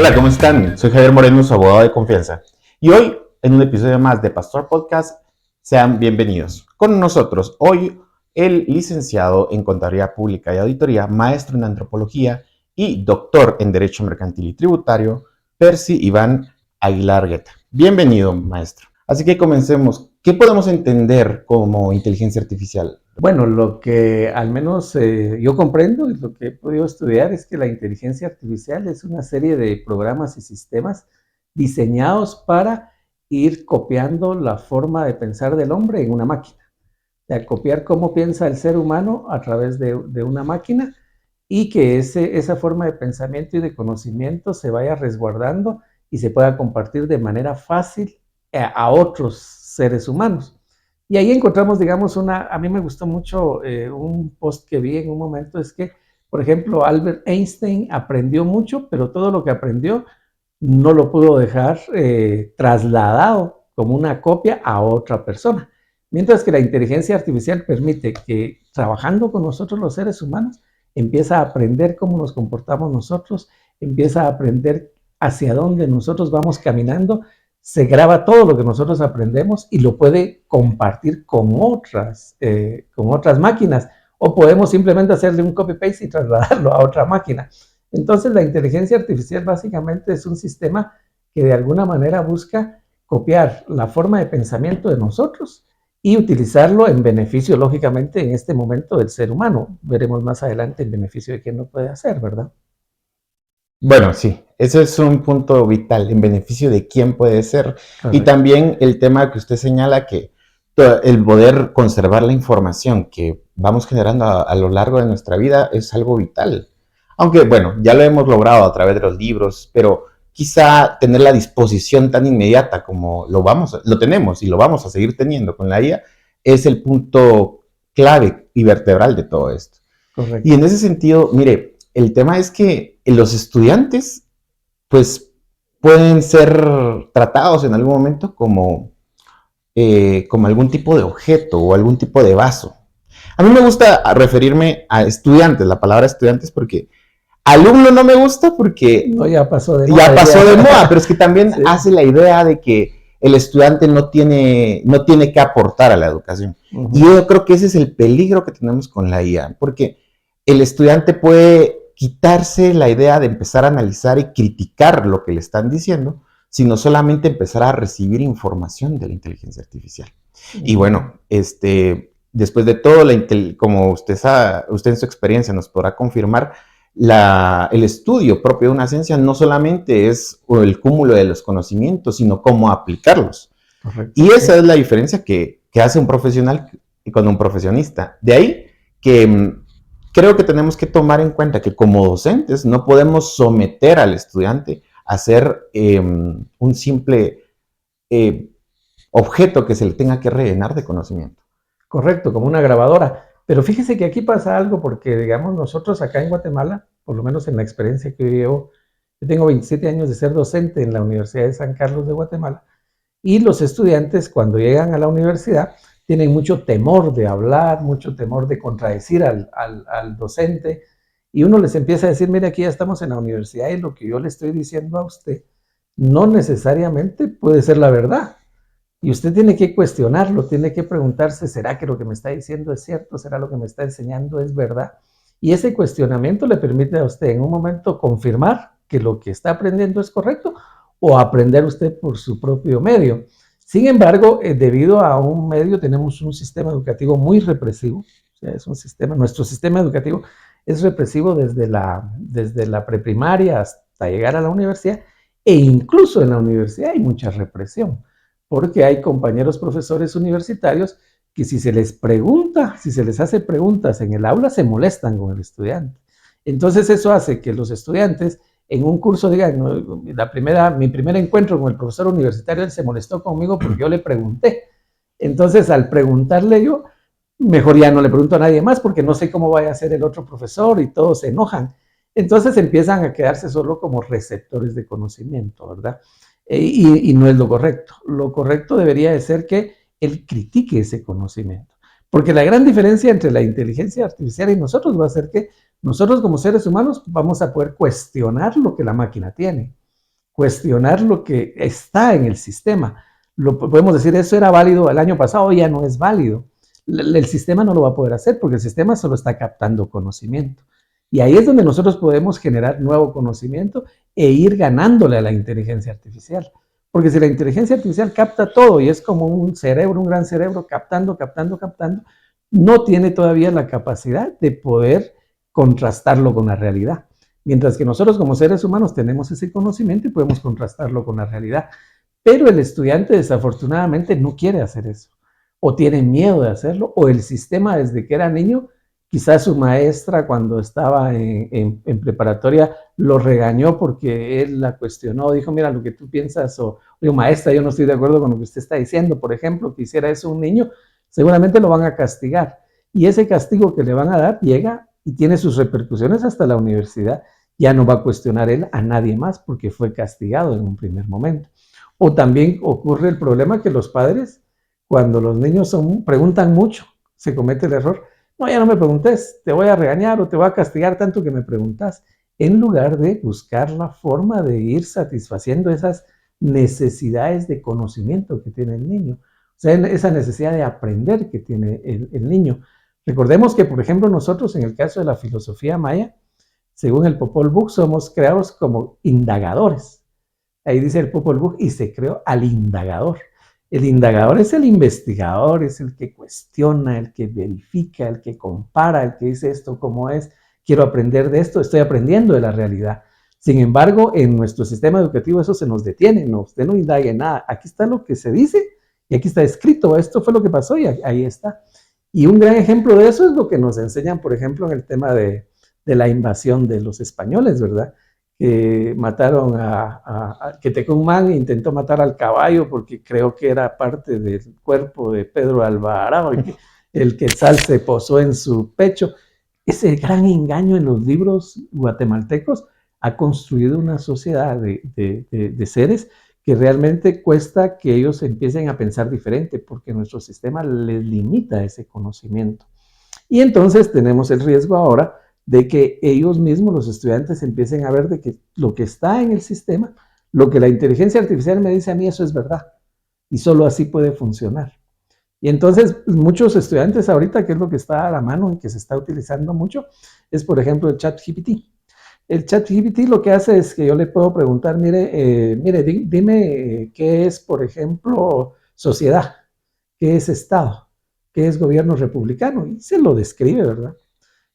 Hola, ¿cómo están? Soy Javier Moreno, su abogado de confianza. Y hoy, en un episodio más de Pastor Podcast, sean bienvenidos. Con nosotros hoy el licenciado en Contaduría Pública y Auditoría, maestro en Antropología y doctor en Derecho Mercantil y Tributario, Percy Iván Aguilar Guetta. Bienvenido, maestro. Así que comencemos. ¿Qué podemos entender como inteligencia artificial? Bueno, lo que al menos yo comprendo y lo que he podido estudiar es que la inteligencia artificial es una serie de programas y sistemas diseñados para ir copiando la forma de pensar del hombre en una máquina. O sea, copiar cómo piensa el ser humano a través de una máquina y que esa forma de pensamiento y de conocimiento se vaya resguardando y se pueda compartir de manera fácil a otros seres humanos. Y ahí encontramos, digamos, a mí me gustó mucho un post que vi en un momento, es que, por ejemplo, Albert Einstein aprendió mucho, pero todo lo que aprendió no lo pudo dejar trasladado como una copia a otra persona. Mientras que la inteligencia artificial permite que trabajando con nosotros los seres humanos, empieza a aprender cómo nos comportamos nosotros, empieza a aprender hacia dónde nosotros vamos caminando, se graba todo lo que nosotros aprendemos y lo puede compartir con otras máquinas, o podemos simplemente hacerle un copy-paste y trasladarlo a otra máquina. Entonces la inteligencia artificial básicamente es un sistema que de alguna manera busca copiar la forma de pensamiento de nosotros y utilizarlo en beneficio, lógicamente, en este momento del ser humano. Veremos más adelante el beneficio de quién lo puede hacer, ¿verdad? Bueno, sí, ese es un punto vital, en beneficio de quién puede ser. Correcto. Y también el tema que usted señala, que el poder conservar la información que vamos generando a lo largo de nuestra vida es algo vital. Aunque, bueno, ya lo hemos logrado a través de los libros, pero quizá tener la disposición tan inmediata como lo tenemos y lo vamos a seguir teniendo con la IA, es el punto clave y vertebral de todo esto. Correcto. Y en ese sentido, mire, el tema es que los estudiantes, pues, pueden ser tratados en algún momento como algún tipo de objeto o algún tipo de vaso. A mí me gusta referirme a estudiantes, la palabra estudiantes, porque alumno no me gusta porque no, ya pasó de moda. Ya pasó de moda, pero es que también sí hace la idea de que el estudiante no tiene que aportar a la educación. Y yo creo que ese es el peligro que tenemos con la IA, porque el estudiante puede quitarse la idea de empezar a analizar y criticar lo que le están diciendo, sino solamente empezar a recibir información de la inteligencia artificial. Y bueno, después de todo, como usted en su experiencia nos podrá confirmar, el estudio propio de una ciencia no solamente es el cúmulo de los conocimientos, sino cómo aplicarlos. Correcto. Y esa es la diferencia que hace un profesional con un profesionista. De ahí que creo que tenemos que tomar en cuenta que como docentes no podemos someter al estudiante a ser un simple objeto que se le tenga que rellenar de conocimiento. Correcto, como una grabadora. Pero fíjese que aquí pasa algo porque, digamos, nosotros acá en Guatemala, por lo menos en la experiencia que yo tengo 27 años de ser docente en la Universidad de San Carlos de Guatemala, y los estudiantes cuando llegan a la universidad tienen mucho temor de hablar, mucho temor de contradecir al docente, y uno les empieza a decir, mire, aquí ya estamos en la universidad y lo que yo le estoy diciendo a usted no necesariamente puede ser la verdad. Y usted tiene que cuestionarlo, tiene que preguntarse, ¿será que lo que me está diciendo es cierto? ¿Será lo que me está enseñando es verdad? Y ese cuestionamiento le permite a usted en un momento confirmar que lo que está aprendiendo es correcto o aprender usted por su propio medio. Sin embargo, debido a un medio tenemos un sistema educativo muy represivo. O sea, es un sistema, nuestro sistema educativo es represivo desde la preprimaria hasta llegar a la universidad, e incluso en la universidad hay mucha represión, porque hay compañeros profesores universitarios que si se les pregunta, si se les hace preguntas en el aula, se molestan con el estudiante. Entonces eso hace que los estudiantes en un curso digan, no, mi primer encuentro con el profesor universitario, él se molestó conmigo porque yo le pregunté. Entonces al preguntarle yo, mejor ya no le pregunto a nadie más porque no sé cómo vaya a ser el otro profesor y todos se enojan. Entonces empiezan a quedarse solo como receptores de conocimiento, ¿verdad? Y no es lo correcto. Lo correcto debería de ser que él critique ese conocimiento. Porque la gran diferencia entre la inteligencia artificial y nosotros va a ser que nosotros como seres humanos vamos a poder cuestionar lo que la máquina tiene. cuestionar lo que está en el sistema. Podemos decir, eso era válido el año pasado, ya no es válido. El sistema no lo va a poder hacer porque el sistema solo está captando conocimiento. Y ahí es donde nosotros podemos generar nuevo conocimiento e ir ganándole a la inteligencia artificial. Porque si la inteligencia artificial capta todo y es como un cerebro, un gran cerebro, captando, no tiene todavía la capacidad de poder contrastarlo con la realidad. Mientras que nosotros como seres humanos tenemos ese conocimiento y podemos contrastarlo con la realidad. Pero el estudiante desafortunadamente no quiere hacer eso, o tiene miedo de hacerlo, o el sistema desde que era niño, quizás su maestra cuando estaba en preparatoria lo regañó porque él la cuestionó, dijo, mira, lo que tú piensas, o digo, maestra, yo no estoy de acuerdo con lo que usted está diciendo, por ejemplo, que hiciera eso un niño, seguramente lo van a castigar. Y ese castigo que le van a dar llega y tiene sus repercusiones hasta la universidad. Ya no va a cuestionar él a nadie más porque fue castigado en un primer momento. O también ocurre el problema que los padres, cuando los niños preguntan mucho, se comete el error. No, ya no me preguntes, te voy a regañar o te voy a castigar tanto que me preguntas, en lugar de buscar la forma de ir satisfaciendo esas necesidades de conocimiento que tiene el niño. O sea, esa necesidad de aprender que tiene el niño. Recordemos que, por ejemplo, nosotros en el caso de la filosofía maya, según el Popol Vuh, somos creados como indagadores. Ahí dice el Popol Vuh, y se creó al indagador. El indagador es el investigador, es el que cuestiona, el que verifica, el que compara, el que dice esto cómo es, quiero aprender de esto, estoy aprendiendo de la realidad. Sin embargo, en nuestro sistema educativo eso se nos detiene, no, usted no indague nada, aquí está lo que se dice y aquí está escrito, esto fue lo que pasó y ahí está. Y un gran ejemplo de eso es lo que nos enseñan, por ejemplo, en el tema de la invasión de los españoles, ¿verdad? Que mataron que Tecumán intentó matar al caballo porque creo que era parte del cuerpo de Pedro Alvarado, el Quetzal se posó en su pecho. Ese gran engaño en los libros guatemaltecos ha construido una sociedad de seres que realmente cuesta que ellos empiecen a pensar diferente porque nuestro sistema les limita ese conocimiento. Y entonces tenemos el riesgo ahora de que ellos mismos, los estudiantes, empiecen a ver de que lo que está en el sistema, lo que la inteligencia artificial me dice a mí, eso es verdad. Y solo así puede funcionar. Y entonces muchos estudiantes ahorita, que es lo que está a la mano y que se está utilizando mucho, es por ejemplo el ChatGPT. El ChatGPT lo que hace es que yo le puedo preguntar, mire, dime qué es, por ejemplo, sociedad, qué es Estado, qué es gobierno republicano, y se lo describe, ¿verdad?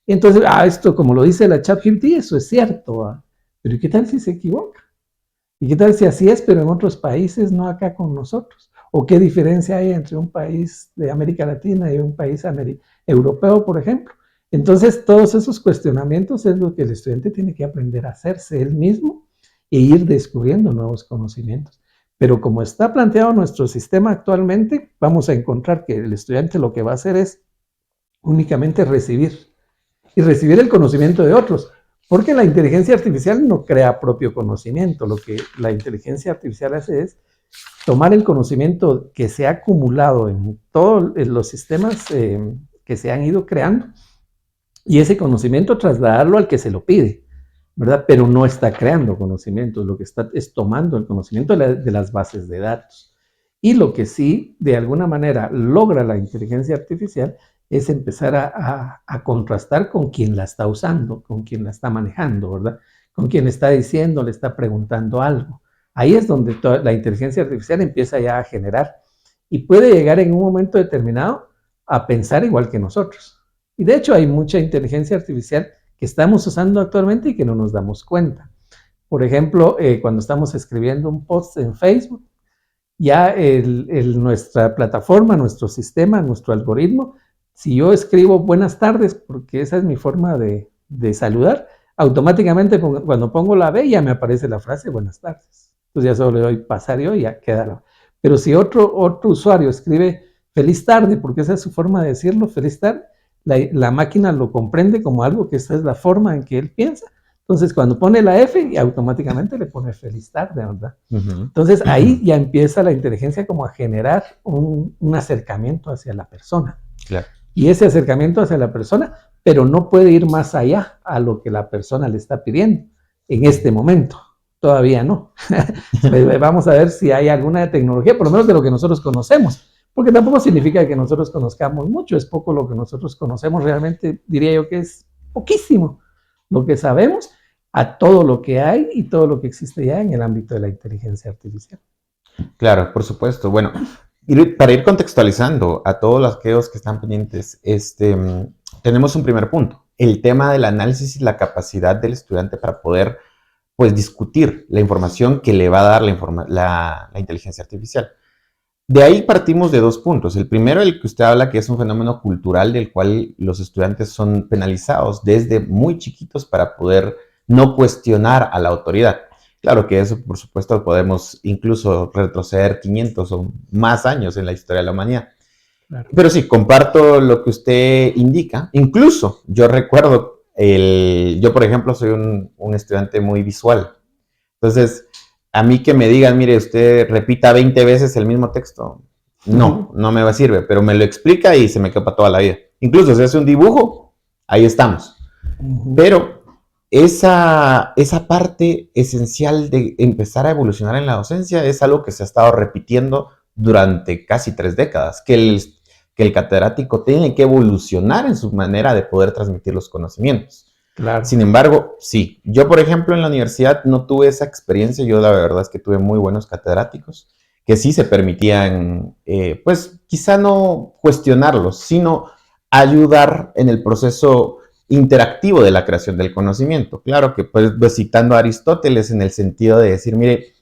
Y entonces, esto como lo dice la ChatGPT, eso es cierto, pero ¿qué tal si se equivoca? ¿Y qué tal si así es, pero en otros países, no acá con nosotros? ¿O qué diferencia hay entre un país de América Latina y un país europeo, por ejemplo? Entonces, todos esos cuestionamientos es lo que el estudiante tiene que aprender a hacerse él mismo e ir descubriendo nuevos conocimientos. Pero como está planteado nuestro sistema actualmente, vamos a encontrar que el estudiante lo que va a hacer es únicamente recibir y recibir el conocimiento de otros, porque la inteligencia artificial no crea propio conocimiento. Lo que la inteligencia artificial hace es tomar el conocimiento que se ha acumulado en todos los sistemas que se han ido creando y ese conocimiento trasladarlo al que se lo pide, ¿verdad? Pero no está creando conocimiento, lo que está es tomando el conocimiento de las bases de datos. Y lo que sí, de alguna manera, logra la inteligencia artificial es empezar a contrastar con quien la está usando, con quien la está manejando, ¿verdad? Con quien está diciendo, le está preguntando algo. Ahí es donde la inteligencia artificial empieza ya a generar y puede llegar en un momento determinado a pensar igual que nosotros. Y de hecho hay mucha inteligencia artificial que estamos usando actualmente y que no nos damos cuenta. Por ejemplo, cuando estamos escribiendo un post en Facebook, ya nuestra plataforma, nuestro sistema, nuestro algoritmo, si yo escribo buenas tardes, porque esa es mi forma de saludar, automáticamente cuando pongo la B ya me aparece la frase buenas tardes. Entonces ya solo le doy pasar yo y ya queda. Pero si otro usuario escribe feliz tarde, porque esa es su forma de decirlo, feliz tarde, la máquina lo comprende como algo que esa es la forma en que él piensa. Entonces, cuando pone la F, y automáticamente le pone feliz tarde, ¿verdad? Entonces, ahí ya empieza la inteligencia como a generar un acercamiento hacia la persona. Claro. Y ese acercamiento hacia la persona, pero no puede ir más allá a lo que la persona le está pidiendo en este momento. Todavía no. Vamos a ver si hay alguna tecnología, por lo menos de lo que nosotros conocemos, porque tampoco significa que nosotros conozcamos mucho, es poco lo que nosotros conocemos, realmente diría yo que es poquísimo lo que sabemos a todo lo que hay y todo lo que existe ya en el ámbito de la inteligencia artificial. Claro, por supuesto. Bueno, para ir contextualizando a todos aquellos que están pendientes, tenemos un primer punto, el tema del análisis y la capacidad del estudiante para poder, pues, discutir la información que le va a dar la inteligencia artificial. De ahí partimos de dos puntos. El primero, el que usted habla, que es un fenómeno cultural del cual los estudiantes son penalizados desde muy chiquitos para poder no cuestionar a la autoridad. Claro que eso, por supuesto, podemos incluso retroceder 500 o más años en la historia de la humanidad. Claro. Pero sí, comparto lo que usted indica. Incluso yo recuerdo, yo por ejemplo soy un estudiante muy visual. Entonces, a mí que me digan, mire, usted repita 20 veces el mismo texto, no me va a servir, pero me lo explica y se me queda toda la vida. Incluso si hace un dibujo, ahí estamos. Pero esa parte esencial de empezar a evolucionar en la docencia es algo que se ha estado repitiendo durante casi 3 décadas, que el catedrático tiene que evolucionar en su manera de poder transmitir los conocimientos. Claro. Sin embargo, sí, yo por ejemplo en la universidad no tuve esa experiencia, yo la verdad es que tuve muy buenos catedráticos que sí se permitían, pues quizá no cuestionarlos, sino ayudar en el proceso interactivo de la creación del conocimiento. Claro que pues citando a Aristóteles en el sentido de decir, mire,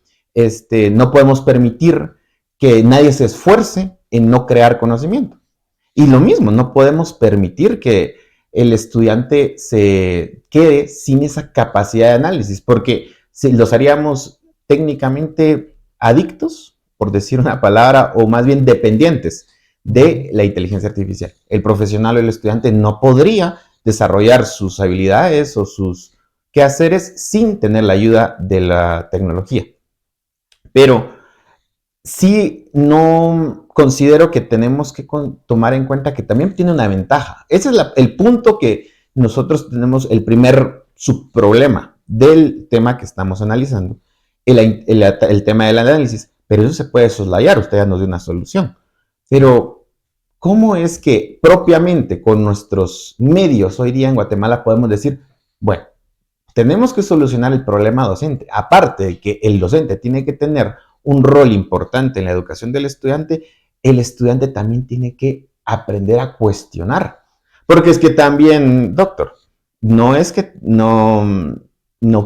no podemos permitir que nadie se esfuerce en no crear conocimiento. Y lo mismo, no podemos permitir que el estudiante se quede sin esa capacidad de análisis, porque si los haríamos técnicamente adictos, por decir una palabra, o más bien dependientes de la inteligencia artificial. El profesional o el estudiante no podría desarrollar sus habilidades o sus quehaceres sin tener la ayuda de la tecnología. Pero sí no considero que tenemos que tomar en cuenta que también tiene una ventaja. Ese es el punto que nosotros tenemos, el primer subproblema del tema que estamos analizando, el tema del análisis. Pero eso se puede soslayar, usted ya nos dio una solución. Pero, ¿cómo es que propiamente con nuestros medios hoy día en Guatemala podemos decir, bueno, tenemos que solucionar el problema docente? Aparte de que el docente tiene que tener un rol importante en la educación del estudiante, el estudiante también tiene que aprender a cuestionar. Porque es que también, doctor, no es que no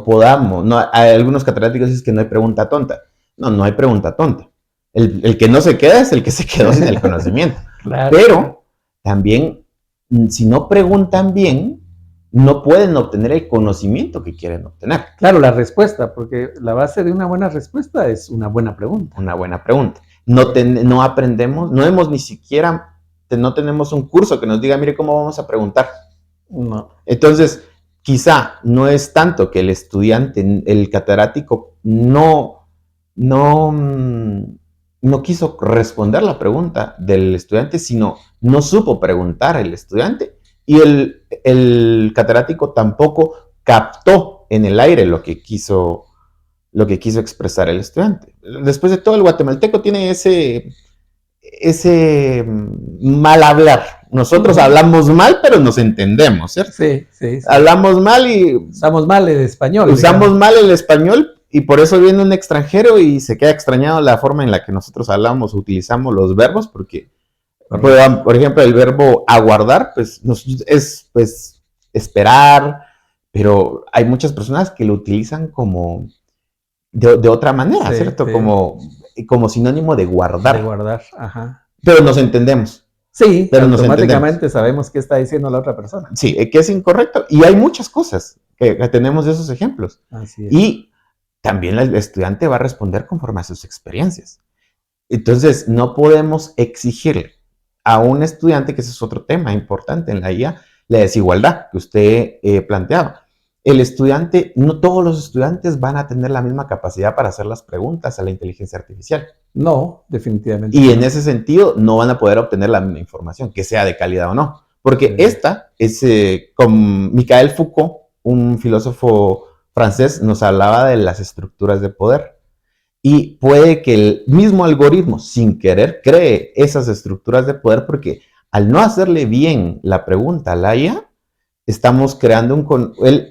podamos, hay algunos catedráticos dicen que no hay pregunta tonta. No hay pregunta tonta. El que no se queda es el que se quedó sin el conocimiento. Claro. Pero también, si no preguntan bien, no pueden obtener el conocimiento que quieren obtener. Claro, la respuesta, porque la base de una buena respuesta es una buena pregunta. Una buena pregunta. No aprendemos, no hemos ni siquiera, no tenemos un curso que nos diga, mire cómo vamos a preguntar. No. Entonces, quizá no es tanto que el estudiante, el catedrático, no quiso responder la pregunta del estudiante, sino no supo preguntar el estudiante. Y el catedrático tampoco captó en el aire lo que quiso expresar el estudiante. Después de todo, el guatemalteco tiene ese mal hablar. Nosotros hablamos mal, pero nos entendemos, ¿cierto? Sí. Hablamos mal y... Usamos mal el español. Usamos mal el español y por eso viene un extranjero y se queda extrañado la forma en la que nosotros hablamos, utilizamos los verbos, porque... Por ejemplo, el verbo aguardar, pues es pues esperar, pero hay muchas personas que lo utilizan como de otra manera, ¿cierto? Sí. Como sinónimo de guardar. De guardar, ajá. Pero nos entendemos. Sí, pero automáticamente sabemos qué está diciendo la otra persona. Sí, que es incorrecto. Y hay muchas cosas que tenemos de esos ejemplos. Así es. Y también el estudiante va a responder conforme a sus experiencias. Entonces, no podemos exigirle a un estudiante, que ese es otro tema importante en la IA, la desigualdad que usted planteaba. El estudiante, no todos los estudiantes van a tener la misma capacidad para hacer las preguntas a la inteligencia artificial. No, definitivamente. Y en ese sentido no van a poder obtener la misma información, que sea de calidad o no. Porque esta es, con Michael Foucault, un filósofo francés nos hablaba de las estructuras de poder. Y puede que el mismo algoritmo, sin querer, cree esas estructuras de poder porque al no hacerle bien la pregunta a la IA, estamos creando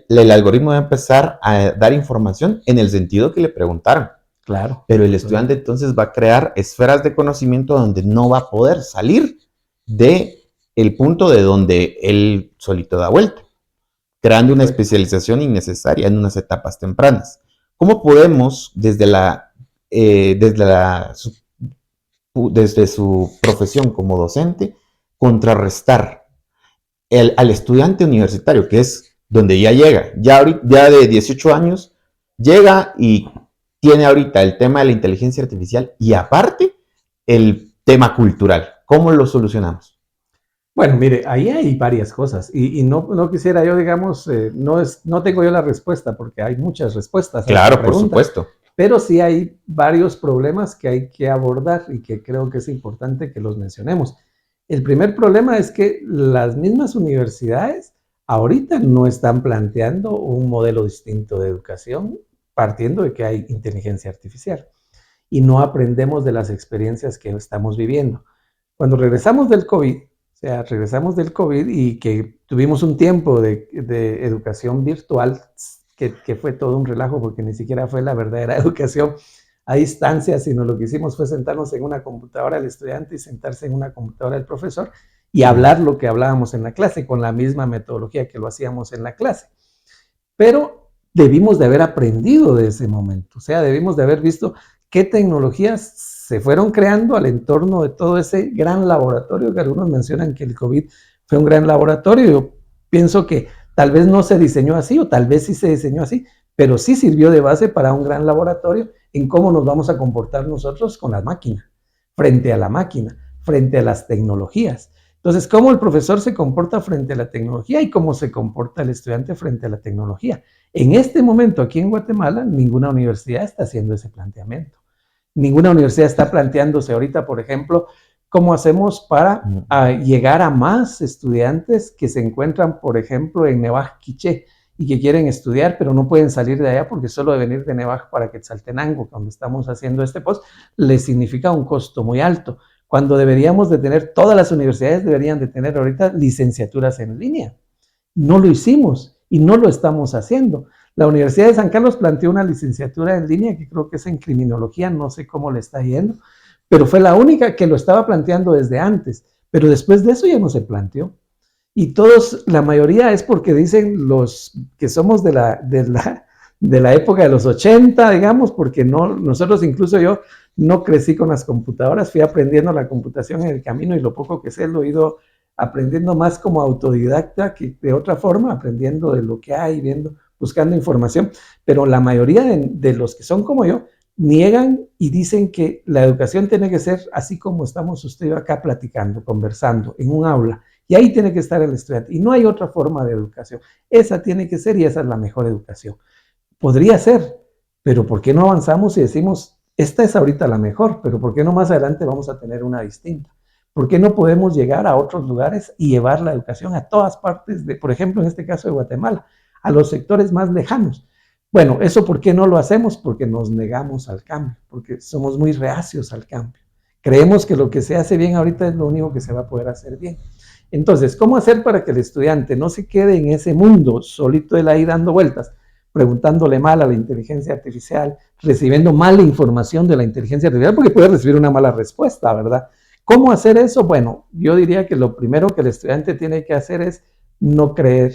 el algoritmo va a empezar a dar información en el sentido que le preguntaron. Claro. Pero el estudiante entonces va a crear esferas de conocimiento donde no va a poder salir de el punto de donde él solito da vuelta, creando una especialización innecesaria en unas etapas tempranas. ¿Cómo podemos, desde su profesión como docente, contrarrestar al estudiante universitario, que es donde ya llega, ya de 18 años, llega y tiene ahorita el tema de la inteligencia artificial y aparte el tema cultural? ¿Cómo lo solucionamos? Bueno, mire, ahí hay varias cosas y no quisiera yo, digamos, no tengo yo la respuesta porque hay muchas respuestas. Claro, por supuesto. Pero sí hay varios problemas que hay que abordar y que creo que es importante que los mencionemos. El primer problema es que las mismas universidades ahorita no están planteando un modelo distinto de educación partiendo de que hay inteligencia artificial y no aprendemos de las experiencias que estamos viviendo. Cuando regresamos del COVID, y que tuvimos un tiempo de educación virtual, que fue todo un relajo porque ni siquiera fue la verdadera educación a distancia, sino lo que hicimos fue sentarnos en una computadora el estudiante y sentarse en una computadora el profesor y hablar lo que hablábamos en la clase con la misma metodología que lo hacíamos en la clase. Pero debimos de haber aprendido de ese momento, o sea, debimos de haber visto qué tecnologías se fueron creando al entorno de todo ese gran laboratorio que algunos mencionan que el COVID fue un gran laboratorio. Yo pienso que tal vez no se diseñó así o tal vez sí se diseñó así, pero sí sirvió de base para un gran laboratorio en cómo nos vamos a comportar nosotros con la máquina, frente a la máquina, frente a las tecnologías. Entonces, cómo el profesor se comporta frente a la tecnología y cómo se comporta el estudiante frente a la tecnología. En este momento, aquí en Guatemala, ninguna universidad está haciendo ese planteamiento. Ninguna universidad está planteándose ahorita, por ejemplo, cómo hacemos para llegar a más estudiantes que se encuentran, por ejemplo, en Nevaj Quiché y que quieren estudiar, pero no pueden salir de allá porque solo de venir de Nevaj para Quetzaltenango, donde estamos haciendo este post, les significa un costo muy alto. Cuando deberíamos de tener, todas las universidades deberían de tener ahorita licenciaturas en línea. No lo hicimos y no lo estamos haciendo. La Universidad de San Carlos planteó una licenciatura en línea que creo que es en criminología, no sé cómo le está yendo, pero fue la única que lo estaba planteando desde antes, pero después de eso ya no se planteó. Y todos, la mayoría es porque dicen los que somos de la época de los 80, digamos, porque nosotros, incluso yo, no crecí con las computadoras, fui aprendiendo la computación en el camino y lo poco que sé lo he ido aprendiendo más como autodidacta que de otra forma, aprendiendo de lo que hay, buscando información, pero la mayoría de los que son como yo niegan y dicen que la educación tiene que ser así como estamos usted y yo acá platicando, conversando, en un aula, y ahí tiene que estar el estudiante, y no hay otra forma de educación. Esa tiene que ser y esa es la mejor educación. Podría ser, pero ¿por qué no avanzamos y decimos, esta es ahorita la mejor, pero ¿por qué no más adelante vamos a tener una distinta? ¿Por qué no podemos llegar a otros lugares y llevar la educación a todas partes por ejemplo, en este caso de Guatemala, a los sectores más lejanos? Bueno, ¿eso por qué no lo hacemos? Porque nos negamos al cambio, porque somos muy reacios al cambio. Creemos que lo que se hace bien ahorita es lo único que se va a poder hacer bien. Entonces, ¿cómo hacer para que el estudiante no se quede en ese mundo solito él ahí dando vueltas, preguntándole mal a la inteligencia artificial, recibiendo mala información de la inteligencia artificial, porque puede recibir una mala respuesta, ¿verdad? ¿Cómo hacer eso? Bueno, yo diría que lo primero que el estudiante tiene que hacer es no creer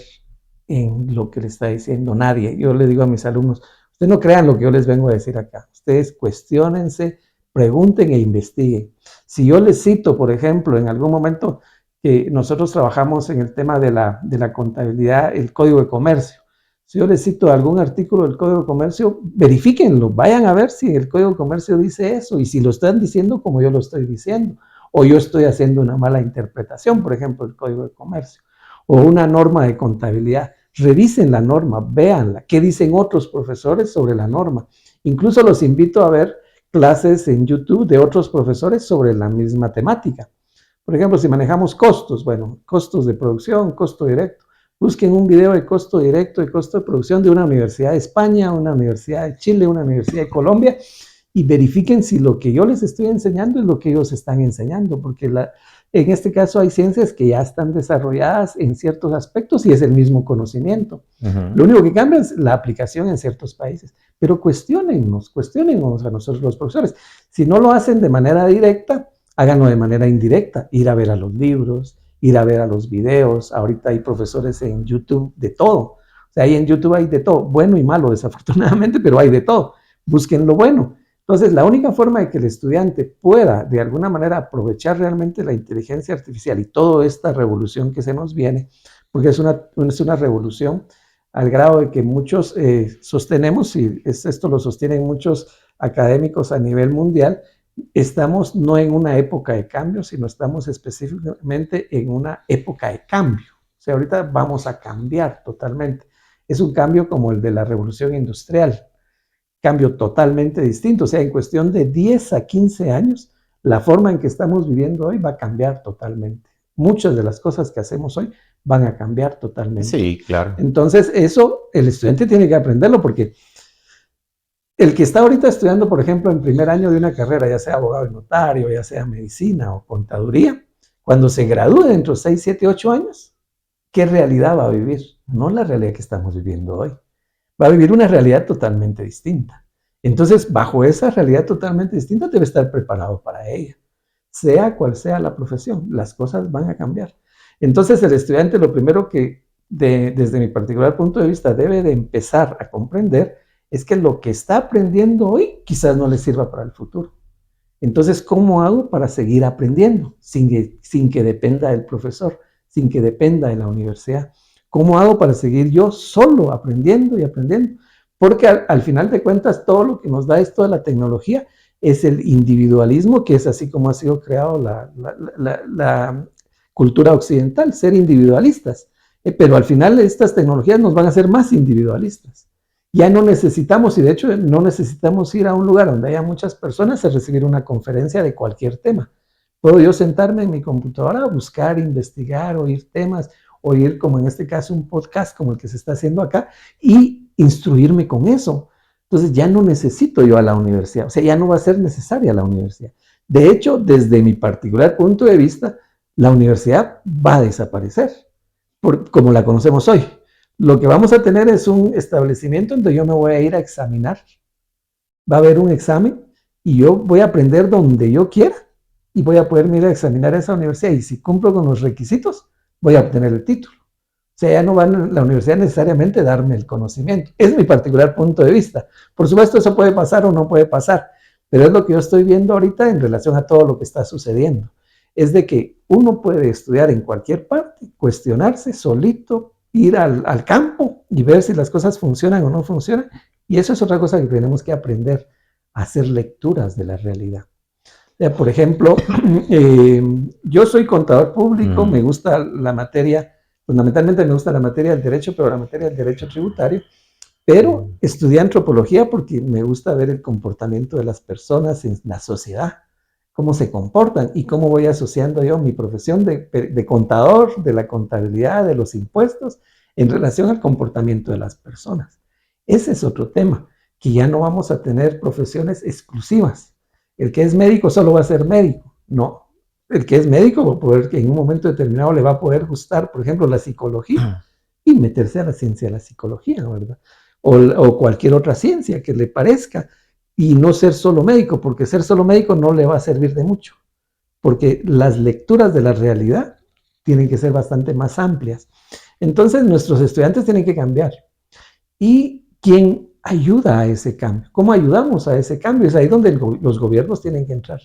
en lo que le está diciendo nadie. Yo le digo a mis alumnos, ustedes no crean lo que yo les vengo a decir acá. Ustedes cuestiónense, pregunten e investiguen. Si yo les cito, por ejemplo, en algún momento que nosotros trabajamos en el tema de la contabilidad, el Código de Comercio. Si yo les cito algún artículo del Código de Comercio, verifíquenlo, vayan a ver si el Código de Comercio dice eso y si lo están diciendo como yo lo estoy diciendo o yo estoy haciendo una mala interpretación, por ejemplo, del Código de Comercio o una norma de contabilidad. Revisen la norma, véanla, qué dicen otros profesores sobre la norma. Incluso los invito a ver clases en YouTube de otros profesores sobre la misma temática. Por ejemplo, si manejamos costos, bueno, costos de producción, costo directo. Busquen un video de costo directo, de costo de producción de una universidad de España, una universidad de Chile, una universidad de Colombia, y verifiquen si lo que yo les estoy enseñando es lo que ellos están enseñando, porque en este caso hay ciencias que ya están desarrolladas en ciertos aspectos y es el mismo conocimiento. Lo único que cambia es la aplicación en ciertos países. Pero cuestionennos a nosotros los profesores. Si no lo hacen de manera directa, háganlo de manera indirecta. Ir a ver a los libros, ir a ver a los videos. Ahorita hay profesores en YouTube de todo. O sea, ahí en YouTube hay de todo, bueno y malo desafortunadamente, pero hay de todo. Busquen lo bueno. Entonces, la única forma de que el estudiante pueda de alguna manera aprovechar realmente la inteligencia artificial y toda esta revolución que se nos viene, porque es una revolución al grado de que muchos sostenemos, y esto lo sostienen muchos académicos a nivel mundial, estamos no en una época de cambio, sino estamos específicamente en una época de cambio. O sea, ahorita vamos a cambiar totalmente. Es un cambio como el de la revolución industrial, cambio totalmente distinto. O sea, en cuestión de 10 a 15 años, la forma en que estamos viviendo hoy va a cambiar totalmente. Muchas de las cosas que hacemos hoy van a cambiar totalmente. Sí, claro. Entonces, eso el estudiante tiene que aprenderlo, porque el que está ahorita estudiando, por ejemplo, en primer año de una carrera, ya sea abogado y notario, ya sea medicina o contaduría, cuando se gradúe dentro de 6, 7, 8 años, ¿qué realidad va a vivir? No la realidad que estamos viviendo hoy. Va a vivir una realidad totalmente distinta. Entonces, bajo esa realidad totalmente distinta, debe estar preparado para ella. Sea cual sea la profesión, las cosas van a cambiar. Entonces, el estudiante, lo primero que, desde mi particular punto de vista, debe de empezar a comprender es que lo que está aprendiendo hoy quizás no le sirva para el futuro. Entonces, ¿cómo hago para seguir aprendiendo sin que dependa del profesor, sin que dependa de la universidad? ¿Cómo hago para seguir yo solo aprendiendo y aprendiendo? Porque al final de cuentas, todo lo que nos da esto de la tecnología es el individualismo, que es así como ha sido creado la cultura occidental, ser individualistas. Pero al final estas tecnologías nos van a hacer más individualistas. Ya no necesitamos, y de hecho no necesitamos ir a un lugar donde haya muchas personas a recibir una conferencia de cualquier tema. Puedo yo sentarme en mi computadora a buscar, investigar, oír temas, oír, como en este caso, un podcast como el que se está haciendo acá, y instruirme con eso. Entonces ya no necesito yo a la universidad, o sea, ya no va a ser necesaria la universidad. De hecho, desde mi particular punto de vista, la universidad va a desaparecer, como la conocemos hoy. Lo que vamos a tener es un establecimiento donde yo me voy a ir a examinar. Va a haber un examen y yo voy a aprender donde yo quiera y voy a poder ir a examinar a esa universidad, y si cumplo con los requisitos, voy a obtener el título. O sea, ya no va a la universidad necesariamente a darme el conocimiento. Es mi particular punto de vista. Por supuesto, eso puede pasar o no puede pasar, pero es lo que yo estoy viendo ahorita en relación a todo lo que está sucediendo. Es de que uno puede estudiar en cualquier parte, cuestionarse solito, ir al campo y ver si las cosas funcionan o no funcionan. Y eso es otra cosa que tenemos que aprender, a hacer lecturas de la realidad. Por ejemplo, yo soy contador público, me gusta la materia, fundamentalmente me gusta la materia del derecho, pero la materia del derecho tributario, pero estudié antropología porque me gusta ver el comportamiento de las personas en la sociedad, cómo se comportan y cómo voy asociando yo mi profesión de contador, de la contabilidad, de los impuestos, en relación al comportamiento de las personas. Ese es otro tema, que ya no vamos a tener profesiones exclusivas. El que es médico solo va a ser médico. No, el que es médico va a poder, que en un momento determinado le va a poder gustar, por ejemplo, la psicología y meterse a la ciencia de la psicología, ¿verdad? O cualquier otra ciencia que le parezca, y no ser solo médico, porque ser solo médico no le va a servir de mucho, porque las lecturas de la realidad tienen que ser bastante más amplias. Entonces, nuestros estudiantes tienen que cambiar. ¿Y quién ayuda a ese cambio? ¿Cómo ayudamos a ese cambio? Es ahí donde los gobiernos tienen que entrar.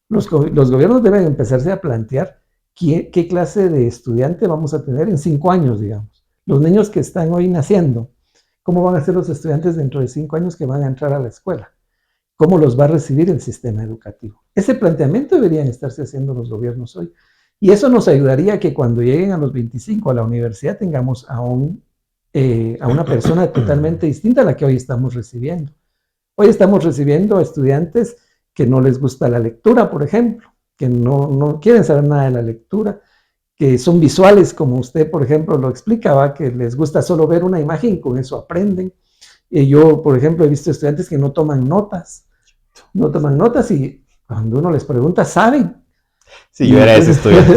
Los gobiernos deben empezarse a plantear qué clase de estudiante vamos a tener en 5 años, digamos. Los niños que están hoy naciendo, ¿cómo van a ser los estudiantes dentro de 5 años que van a entrar a la escuela? ¿Cómo los va a recibir el sistema educativo? Ese planteamiento deberían estarse haciendo los gobiernos hoy. Y eso nos ayudaría a que cuando lleguen a los 25 a la universidad tengamos a una persona totalmente distinta a la que hoy estamos recibiendo. Hoy estamos recibiendo a estudiantes que no les gusta la lectura, por ejemplo, que no quieren saber nada de la lectura, que son visuales, como usted, por ejemplo, lo explicaba, que les gusta solo ver una imagen y con eso aprenden. Yo, por ejemplo, he visto estudiantes que no toman notas y cuando uno les pregunta, saben. Sí, yo era ese estudiante.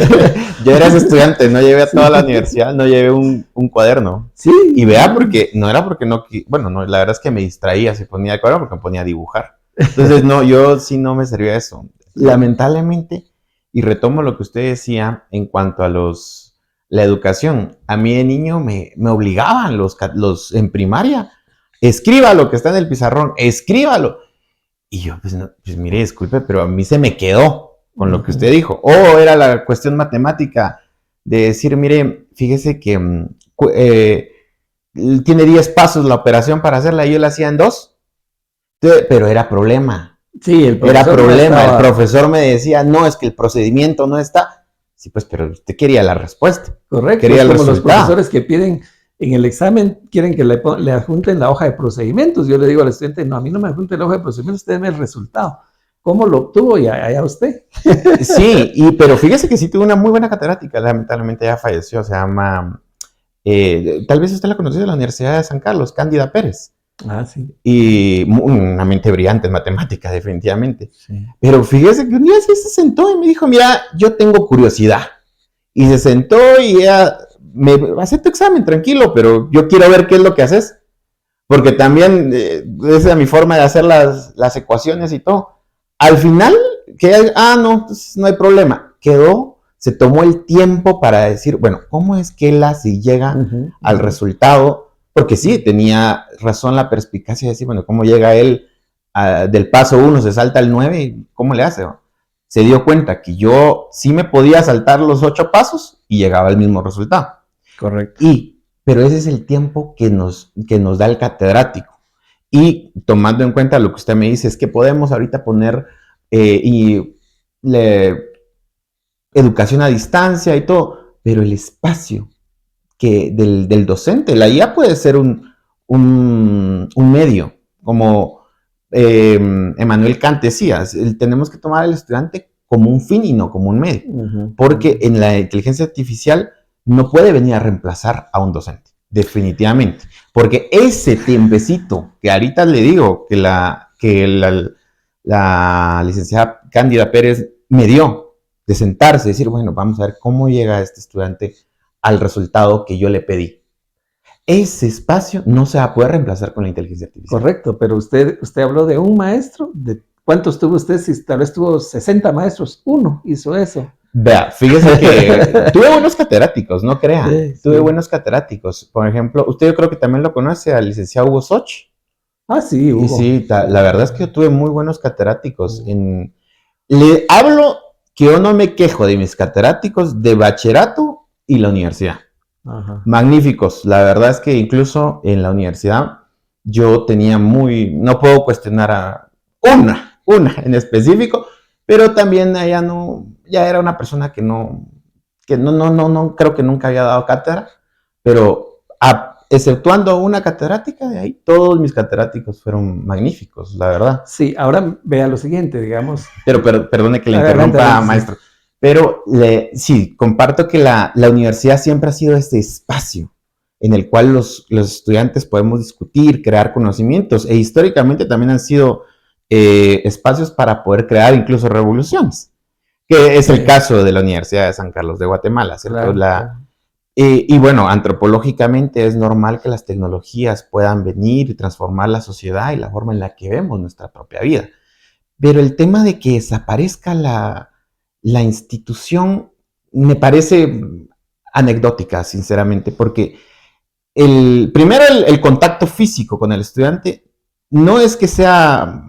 Yo era ese estudiante, no llevé a toda la universidad, no llevé un cuaderno. Sí. Y vea, porque no era porque no, bueno, no, la verdad es que me distraía, se ponía el cuaderno porque me ponía a dibujar. Entonces, no, yo sí no me servía eso. Lamentablemente, y retomo lo que usted decía en cuanto a la educación, a mí de niño me obligaban en primaria, escriba lo que está en el pizarrón, escríbalo. Y yo, pues, no, pues mire, disculpe, pero a mí se me quedó con lo que usted dijo. O era la cuestión matemática de decir, mire, fíjese que tiene 10 pasos la operación para hacerla y yo la hacía en 2. Pero era problema. Sí, el profesor me decía, no, es que el procedimiento no está. Sí, pues, pero usted quería la respuesta. Correcto, quería es como los profesores que piden en el examen, quieren que le adjunten la hoja de procedimientos. Yo le digo al estudiante, no, a mí no me adjunte la hoja de procedimientos, usted deme el resultado. ¿Cómo lo obtuvo? Y allá usted. Sí, pero fíjese que sí tuvo una muy buena catedrática, lamentablemente ya falleció, se llama, tal vez usted la conoció de la Universidad de San Carlos, Cándida Pérez. Ah, sí. Y una mente brillante en matemáticas, definitivamente. Sí. Pero fíjese que un día sí se sentó y me dijo, mira, yo tengo curiosidad. Y se sentó y ella, hace tu examen, tranquilo, pero yo quiero ver qué es lo que haces. Porque también esa es mi forma de hacer las ecuaciones y todo. Al final, no, entonces no hay problema. Se tomó el tiempo para decir, bueno, ¿cómo es que él así llega al resultado? Porque sí, tenía razón la perspicacia de decir, bueno, ¿cómo llega él del paso 1, se salta al 9 y cómo le hace? Se dio cuenta que yo sí me podía saltar los 8 pasos y llegaba al mismo resultado. Correcto. Pero ese es el tiempo que nos da el catedrático. Y tomando en cuenta lo que usted me dice, es que podemos ahorita poner educación a distancia y todo, pero el espacio del docente, la IA puede ser un medio, como Emmanuel Kant decía, tenemos que tomar al estudiante como un fin y no como un medio, porque en la inteligencia artificial no puede venir a reemplazar a un docente, definitivamente, porque ese tiempecito que ahorita le digo que la licenciada Cándida Pérez me dio de sentarse y decir, bueno, vamos a ver cómo llega este estudiante al resultado que yo le pedí. Ese espacio no se va a poder reemplazar con la inteligencia artificial. Correcto, pero usted habló de un maestro, ¿de cuántos tuvo usted? Si tal vez tuvo 60 maestros, uno hizo eso. Vea, fíjese que tuve buenos catedráticos, no crea. Sí, tuve buenos catedráticos. Por ejemplo, usted yo creo que también lo conoce, al licenciado Hugo Soch. Ah, sí, Hugo. Y sí, la verdad es que yo tuve muy buenos catedráticos. Le hablo que yo no me quejo de mis catedráticos de bachillerato y la universidad. Ajá. Magníficos. La verdad es que incluso en la universidad yo tenía no puedo cuestionar a una en específico, pero también ella ya era una persona que no creo que nunca había dado cátedra, pero exceptuando una catedrática, de ahí todos mis catedráticos fueron magníficos, la verdad. Sí, ahora vea lo siguiente, digamos. Pero perdone que le interrumpa, maestro. Pero sí, comparto que la universidad siempre ha sido este espacio en el cual los estudiantes podemos discutir, crear conocimientos, e históricamente también han sido espacios para poder crear incluso revoluciones, que es el caso de la Universidad de San Carlos de Guatemala, ¿cierto? Claro. Y bueno, antropológicamente es normal que las tecnologías puedan venir y transformar la sociedad y la forma en la que vemos nuestra propia vida. Pero el tema de que desaparezca la institución me parece anecdótica, sinceramente, porque primero el contacto físico con el estudiante no es que sea,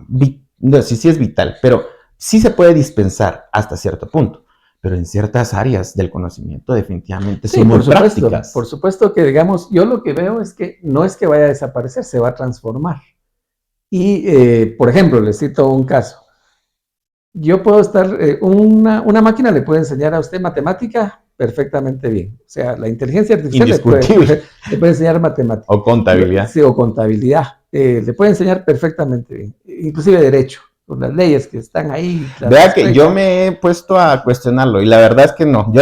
sí es vital, pero sí se puede dispensar hasta cierto punto. Pero en ciertas áreas del conocimiento definitivamente son muy prácticas. Por supuesto que, digamos, yo lo que veo es que no es que vaya a desaparecer, se va a transformar. Y, por ejemplo, les cito un caso. Yo puedo estar, una máquina le puede enseñar a usted matemática perfectamente bien. O sea, la inteligencia artificial le puede enseñar matemática. O contabilidad. Sí, o contabilidad. Le puede enseñar perfectamente bien. Inclusive derecho. con las leyes que están ahí. Vea que yo me he puesto a cuestionarlo y la verdad es que no,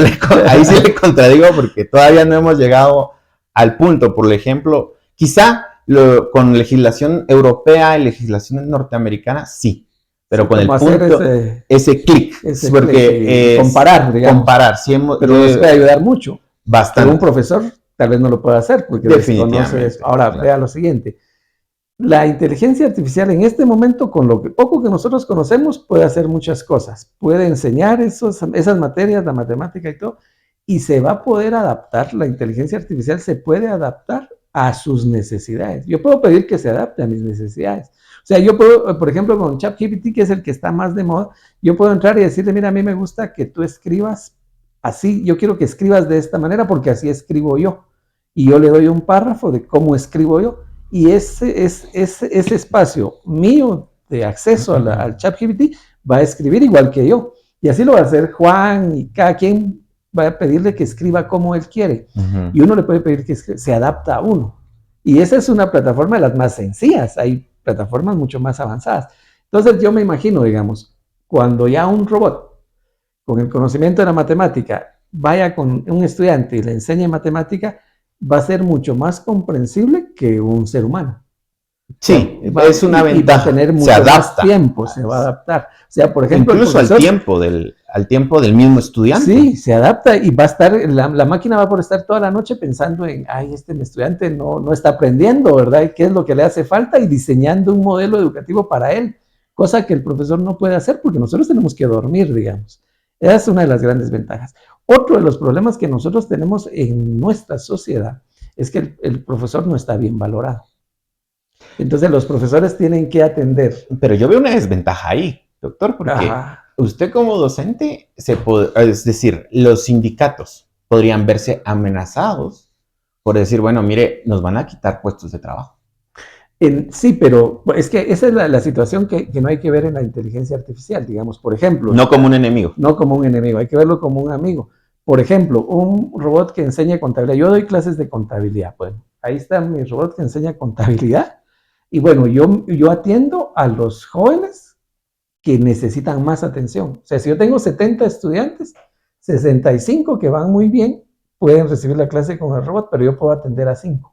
ahí sí le contradigo porque todavía no hemos llegado al punto. Por ejemplo, quizá con legislación europea y legislación norteamericana, sí, pero sí, con el punto, ese clic, porque comparar, digamos. Comparar, sí pero nos puede ayudar mucho. Bastante. Pero un profesor tal vez no lo pueda hacer porque desconoce eso. Ahora, claro, vea lo siguiente. La inteligencia artificial en este momento, con lo poco que nosotros conocemos, puede hacer muchas cosas. Puede enseñar esas materias, la matemática y todo, y se va a poder adaptar. La inteligencia artificial se puede adaptar a sus necesidades. Yo puedo pedir que se adapte a mis necesidades. O sea, yo puedo, por ejemplo, con ChatGPT, que es el que está más de moda, yo puedo entrar y decirle, mira, a mí me gusta que tú escribas así, yo quiero que escribas de esta manera porque así escribo yo. Y yo le doy un párrafo de cómo escribo yo. Y ese espacio mío de acceso al ChatGPT va a escribir igual que yo. Y así lo va a hacer Juan, y cada quien va a pedirle que escriba como él quiere. Y uno le puede pedir que se adapta a uno. Y esa es una plataforma de las más sencillas. Hay plataformas mucho más avanzadas. Entonces yo me imagino, digamos, cuando ya un robot con el conocimiento de la matemática vaya con un estudiante y le enseñe matemática, va a ser mucho más comprensible que un ser humano. Sí, es una ventaja. Y va a tener mucho más tiempo, se va a adaptar. O sea, por ejemplo, incluso al tiempo del mismo estudiante. Sí, se adapta y va a estar, la máquina va a poder estar toda la noche pensando en, ay, este estudiante no está aprendiendo, ¿verdad? ¿Qué es lo que le hace falta? Y diseñando un modelo educativo para él, cosa que el profesor no puede hacer porque nosotros tenemos que dormir, digamos. Esa es una de las grandes ventajas. Otro de los problemas que nosotros tenemos en nuestra sociedad es que el profesor no está bien valorado. Entonces los profesores tienen que atender. Pero yo veo una desventaja ahí, doctor, porque usted como docente, es decir, los sindicatos podrían verse amenazados por decir, bueno, mire, nos van a quitar puestos de trabajo. Sí, pero es que esa es la situación que no hay que ver en la inteligencia artificial, digamos, por ejemplo. No como un enemigo. No como un enemigo, hay que verlo como un amigo. Por ejemplo, un robot que enseña contabilidad. Yo doy clases de contabilidad. Bueno, ahí está mi robot que enseña contabilidad. Y bueno, yo atiendo a los jóvenes que necesitan más atención. O sea, si yo tengo 70 estudiantes, 65 que van muy bien, pueden recibir la clase con el robot, pero yo puedo atender a 5.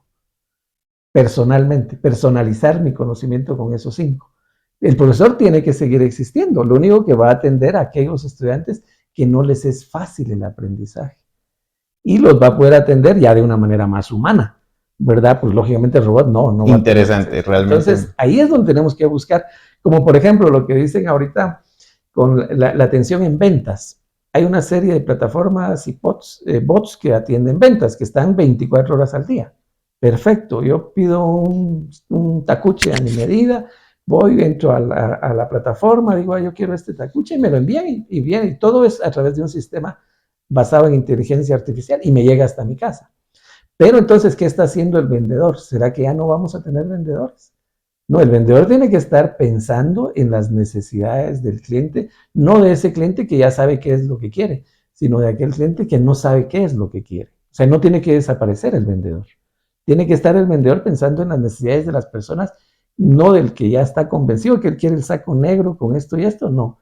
Personalmente, personalizar mi conocimiento con esos 5. El profesor tiene que seguir existiendo, lo único que va a atender a aquellos estudiantes que no les es fácil el aprendizaje. Y los va a poder atender ya de una manera más humana, ¿verdad? Pues lógicamente el robot no va interesante, realmente. Entonces, ahí es donde tenemos que buscar, como por ejemplo lo que dicen ahorita con la atención en ventas. Hay una serie de plataformas y bots que atienden ventas, que están 24 horas al día. Perfecto, yo pido un tacuche a mi medida, voy, entro a la plataforma, digo, yo quiero este tacuche, y me lo envían y viene, y todo es a través de un sistema basado en inteligencia artificial y me llega hasta mi casa. Pero entonces, ¿qué está haciendo el vendedor? ¿Será que ya no vamos a tener vendedores? No, el vendedor tiene que estar pensando en las necesidades del cliente, no de ese cliente que ya sabe qué es lo que quiere, sino de aquel cliente que no sabe qué es lo que quiere. O sea, no tiene que desaparecer el vendedor. Tiene que estar el vendedor pensando en las necesidades de las personas, no del que ya está convencido que él quiere el saco negro con esto y esto, no.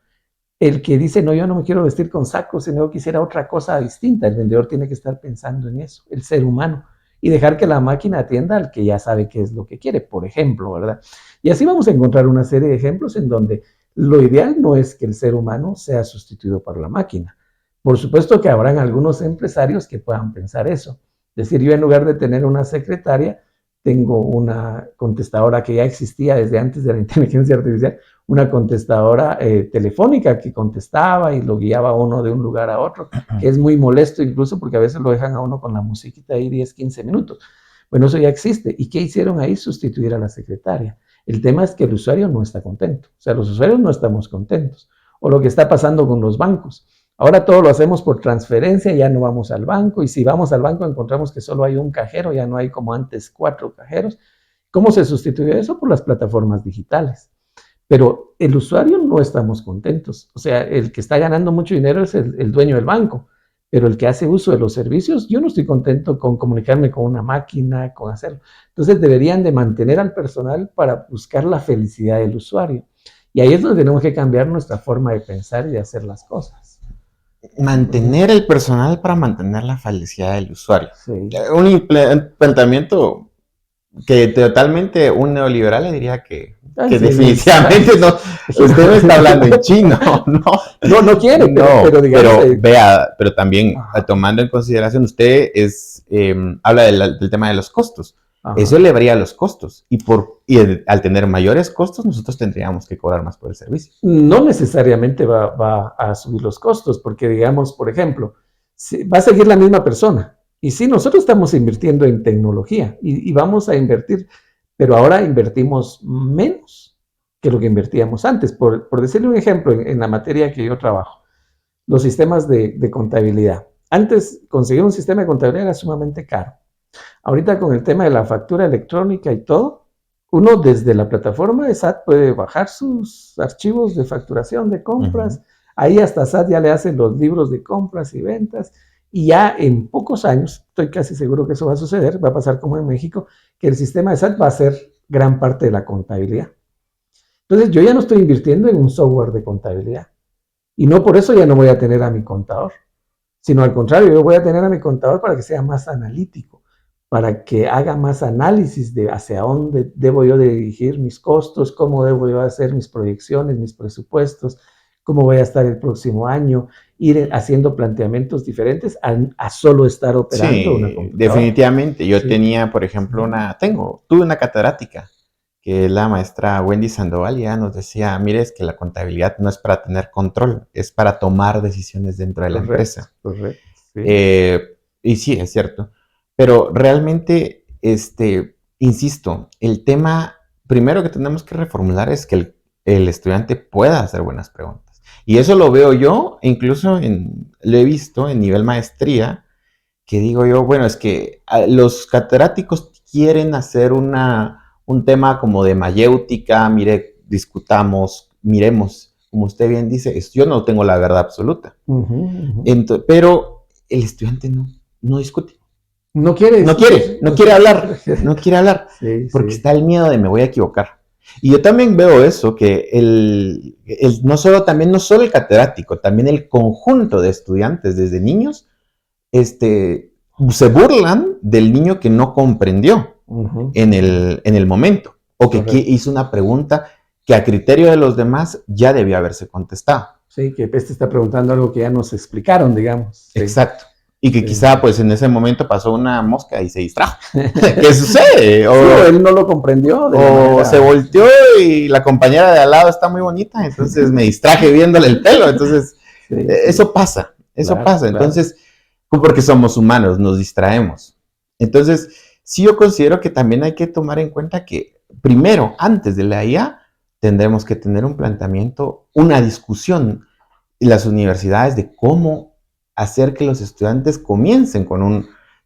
El que dice, no, yo no me quiero vestir con saco, sino yo quisiera otra cosa distinta. El vendedor tiene que estar pensando en eso, el ser humano, y dejar que la máquina atienda al que ya sabe qué es lo que quiere, por ejemplo, ¿verdad? Y así vamos a encontrar una serie de ejemplos en donde lo ideal no es que el ser humano sea sustituido por la máquina. Por supuesto que habrán algunos empresarios que puedan pensar eso. Es decir, yo en lugar de tener una secretaria, tengo una contestadora que ya existía desde antes de la inteligencia artificial, una contestadora telefónica que contestaba y lo guiaba a uno de un lugar a otro, que es muy molesto incluso porque a veces lo dejan a uno con la musiquita ahí 10, 15 minutos. Bueno, eso ya existe. ¿Y qué hicieron ahí? Sustituir a la secretaria. El tema es que el usuario no está contento. O sea, los usuarios no estamos contentos. O lo que está pasando con los bancos. Ahora todo lo hacemos por transferencia, ya no vamos al banco, y si vamos al banco encontramos que solo hay un cajero, ya no hay como antes 4 cajeros. ¿Cómo se sustituyó eso? Por las plataformas digitales. Pero el usuario no estamos contentos. O sea, el que está ganando mucho dinero es el dueño del banco, pero el que hace uso de los servicios, yo no estoy contento con comunicarme con una máquina, con hacerlo. Entonces deberían de mantener al personal para buscar la felicidad del usuario. Y ahí es donde tenemos que cambiar nuestra forma de pensar y de hacer las cosas. Mantener el personal para mantener la felicidad del usuario. Sí. Un planteamiento que totalmente un neoliberal le diría que Sí, definitivamente no. Usted no está hablando en chino, ¿no? No quiere, pero digamos... Pero también tomando en consideración, usted habla del tema de los costos. Ajá. Eso elevaría los costos y al tener mayores costos nosotros tendríamos que cobrar más por el servicio. No necesariamente va a subir los costos, porque digamos, por ejemplo, va a seguir la misma persona. Y sí, nosotros estamos invirtiendo en tecnología y vamos a invertir, pero ahora invertimos menos que lo que invertíamos antes. Por decirle un ejemplo, en la materia que yo trabajo, los sistemas de contabilidad. Antes conseguir un sistema de contabilidad era sumamente caro. Ahorita con el tema de la factura electrónica y todo, uno desde la plataforma de SAT puede bajar sus archivos de facturación de compras. Ahí hasta SAT ya le hacen los libros de compras y ventas. Y ya en pocos años, estoy casi seguro que eso va a suceder, va a pasar como en México, que el sistema de SAT va a ser gran parte de la contabilidad. Entonces yo ya no estoy invirtiendo en un software de contabilidad. Y no por eso ya no voy a tener a mi contador, sino al contrario, yo voy a tener a mi contador para que sea más analítico, para que haga más análisis de hacia dónde debo yo dirigir mis costos, cómo debo yo hacer mis proyecciones, mis presupuestos, cómo voy a estar el próximo año, ir haciendo planteamientos diferentes a solo estar operando una computadora. Definitivamente. Yo tenía, por ejemplo, tuve una catedrática, que es la maestra Wendy Sandoval, y ella nos decía, mire, es que la contabilidad no es para tener control, es para tomar decisiones dentro de la empresa. Correcto. Sí. Y sí, es cierto. Pero realmente, insisto, el tema primero que tenemos que reformular es que el estudiante pueda hacer buenas preguntas. Y eso lo veo yo, incluso lo he visto en nivel maestría, que digo yo, bueno, es que los catedráticos quieren hacer un tema como de mayéutica, mire, discutamos, miremos, como usted bien dice, yo no tengo la verdad absoluta. Pero el estudiante no discute. No quiere hablar, porque está el miedo de me voy a equivocar. Y yo también veo eso, que no solo el catedrático, también el conjunto de estudiantes desde niños, se burlan del niño que no comprendió en el momento, o que hizo una pregunta que a criterio de los demás ya debió haberse contestado. Sí, que te está preguntando algo que ya nos explicaron, digamos. Sí. Exacto. Y que quizá pues en ese momento pasó una mosca y se distrajo. ¿Qué sucede? O él no lo comprendió. O se volteó y la compañera de al lado está muy bonita, entonces me distraje viéndole el pelo. Entonces, eso pasa. Entonces, porque somos humanos, nos distraemos. Entonces, sí yo considero que también hay que tomar en cuenta que primero, antes de la IA, tendremos que tener un planteamiento, una discusión en las universidades de cómo hacer que los estudiantes comiencen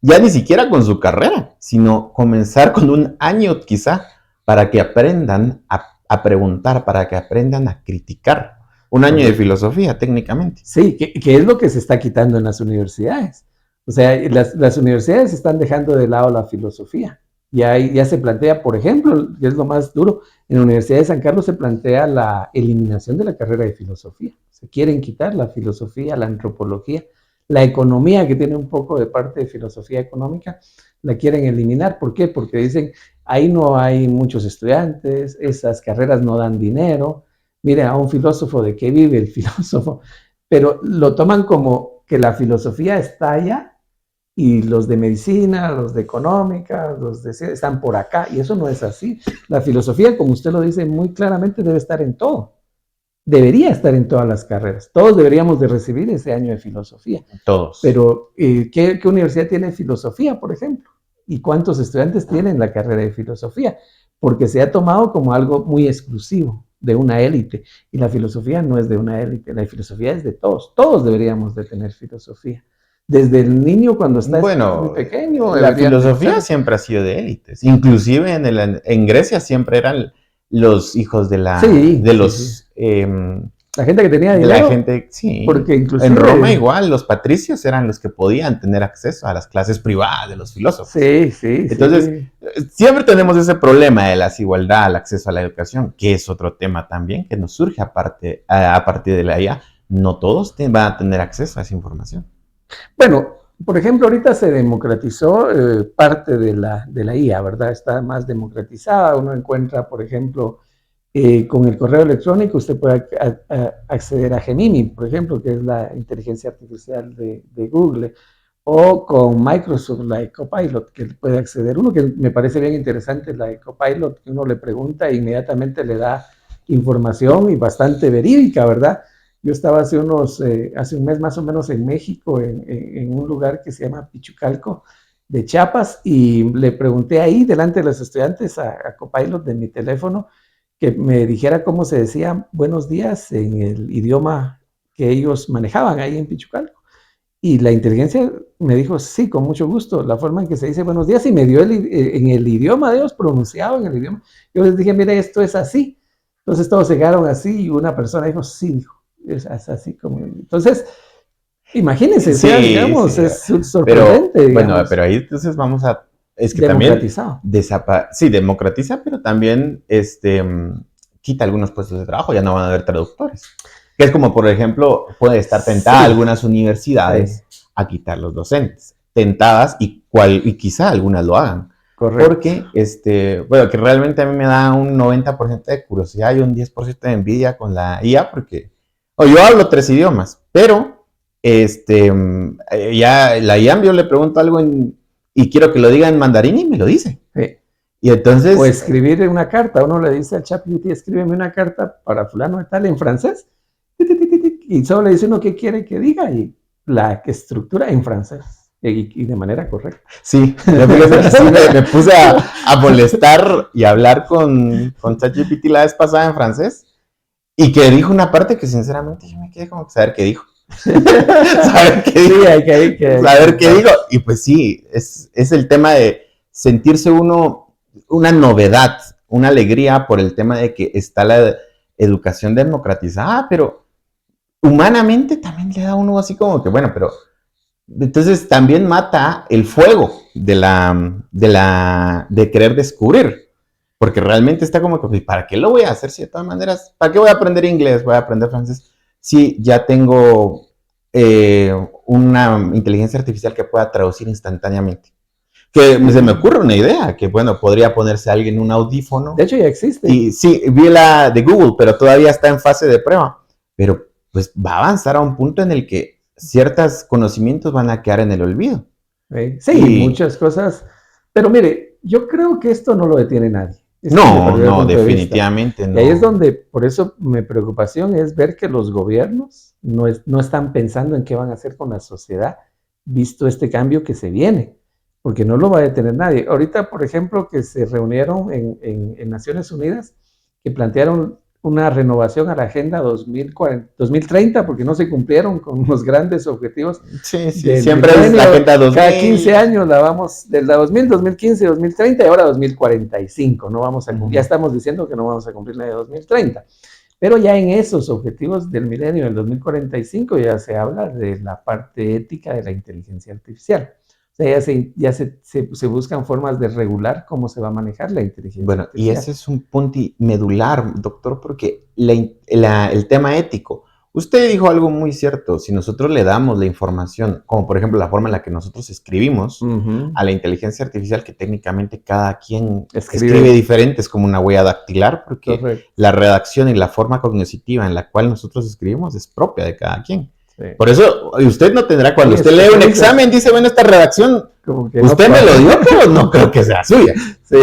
ya ni siquiera con su carrera, sino comenzar con un año quizá, para que aprendan a preguntar, para que aprendan a criticar. Un año de filosofía, técnicamente. Sí, que es lo que se está quitando en las universidades. O sea, las universidades están dejando de lado la filosofía. Ya se plantea, por ejemplo, que es lo más duro, en la Universidad de San Carlos se plantea la eliminación de la carrera de filosofía. Se quieren quitar la filosofía, la antropología. La economía, que tiene un poco de parte de filosofía económica, la quieren eliminar. ¿Por qué? Porque dicen, ahí no hay muchos estudiantes, esas carreras no dan dinero. Miren, a un filósofo, ¿de qué vive el filósofo? Pero lo toman como que la filosofía está allá y los de medicina, los de económica, están por acá. Y eso no es así. La filosofía, como usted lo dice muy claramente, debe estar en todo. Debería estar en todas las carreras. Todos deberíamos de recibir ese año de filosofía. Todos. Pero, ¿qué universidad tiene filosofía, por ejemplo? ¿Y cuántos estudiantes tienen la carrera de filosofía? Porque se ha tomado como algo muy exclusivo de una élite. Y la filosofía no es de una élite, la filosofía es de todos. Todos deberíamos de tener filosofía. Desde el niño cuando está muy pequeño. La filosofía siempre ha sido de élites. Inclusive en Grecia siempre eran los hijos de los La gente que tenía dinero. La gente, sí. Porque inclusive en Roma igual, los patricios eran los que podían tener acceso a las clases privadas de los filósofos. Sí. Entonces, siempre tenemos ese problema de la desigualdad al acceso a la educación, que es otro tema también que nos surge a partir de la IA. No todos van a tener acceso a esa información. Bueno, por ejemplo, ahorita se democratizó parte de la IA, ¿verdad? Está más democratizada. Uno encuentra, por ejemplo, con el correo electrónico, usted puede acceder a Gemini, por ejemplo, que es la inteligencia artificial de Google, o con Microsoft, la Copilot, que puede acceder. Uno que me parece bien interesante, la Copilot, que uno le pregunta e inmediatamente le da información y bastante verídica, ¿verdad? Yo estaba hace un mes más o menos en México, en un lugar que se llama Pichucalco, de Chiapas, y le pregunté ahí, delante de los estudiantes, a Copilot de mi teléfono, que me dijera cómo se decía buenos días en el idioma que ellos manejaban ahí en Pichucalco. Y la inteligencia me dijo, sí, con mucho gusto, la forma en que se dice buenos días, y me dio en el idioma de ellos, pronunciado en el idioma. Yo les dije, mire, esto es así. Entonces todos se quedaron así y una persona dijo, sí, dijo, es así como... Entonces, imagínense, sí, digamos, sí, es sorprendente. Pero, digamos, bueno, pero ahí entonces vamos a... Es que democratizado. también sí, democratiza, pero también quita algunos puestos de trabajo, ya no van a haber traductores. Que es como, por ejemplo, puede estar tentada algunas universidades a quitar los docentes. Tentadas y quizá algunas lo hagan. Correcto. Porque, bueno, que realmente a mí me da un 90% de curiosidad y un 10% de envidia con la IA, porque yo hablo 3 idiomas, pero ya la IA yo le pregunto algo y quiero que lo diga en mandarín y me lo dice. Sí. Y entonces... O escribir una carta, uno le dice al ChatGPT, escríbeme una carta para fulano de tal en francés, y solo le dice uno qué quiere que diga y la estructura en francés. Y de manera correcta. Sí, me puse a molestar y a hablar con ChatGPT la vez pasada en francés y que dijo una parte que sinceramente yo me quedé como que saber qué dijo. Saber qué dijo. Sí, saber qué dijo. Y pues sí, es el tema de sentirse uno una novedad, una alegría por el tema de que está la educación democratizada, pero humanamente también le da uno así como que, bueno, pero... Entonces también mata el fuego de querer descubrir, porque realmente está como que, ¿para qué lo voy a hacer si de todas maneras, ¿para qué voy a aprender inglés, voy a aprender francés, si ya tengo una inteligencia artificial que pueda traducir instantáneamente? Que se me ocurre una idea, que bueno, podría ponerse a alguien un audífono. De hecho ya existe. Y sí, vi la de Google, pero todavía está en fase de prueba, pero pues va a avanzar a un punto en el que ciertos conocimientos van a quedar en el olvido. Sí, muchas cosas. Pero mire, yo creo que esto no lo detiene nadie. No, definitivamente no. Y ahí es donde, por eso mi preocupación es ver que los gobiernos no están pensando en qué van a hacer con la sociedad, visto este cambio que se viene, porque no lo va a detener nadie. Ahorita, por ejemplo, que se reunieron en Naciones Unidas, que plantearon una renovación a la Agenda 2030, porque no se cumplieron con los grandes objetivos. Sí, siempre es la Agenda 2000. Cada 15 años la vamos, del 2000, 2015, 2030 y ahora 2045. No vamos a cumplir, ya estamos diciendo que no vamos a cumplir la de 2030. Pero ya en esos objetivos del milenio del 2045 ya se habla de la parte ética de la inteligencia artificial. O sea, ya se buscan formas de regular cómo se va a manejar la inteligencia artificial. Y ese es un punto medular, doctor, porque el tema ético. Usted dijo algo muy cierto. Si nosotros le damos la información, como por ejemplo la forma en la que nosotros escribimos a la inteligencia artificial, que técnicamente cada quien escribe diferente, es como una huella dactilar, porque la redacción y la forma cognitiva en la cual nosotros escribimos es propia de cada quien. Sí. Por eso, usted no tendrá, cuando usted lee un examen, dice, bueno, esta redacción, usted me lo dio, pero no creo que sea suya. Sí.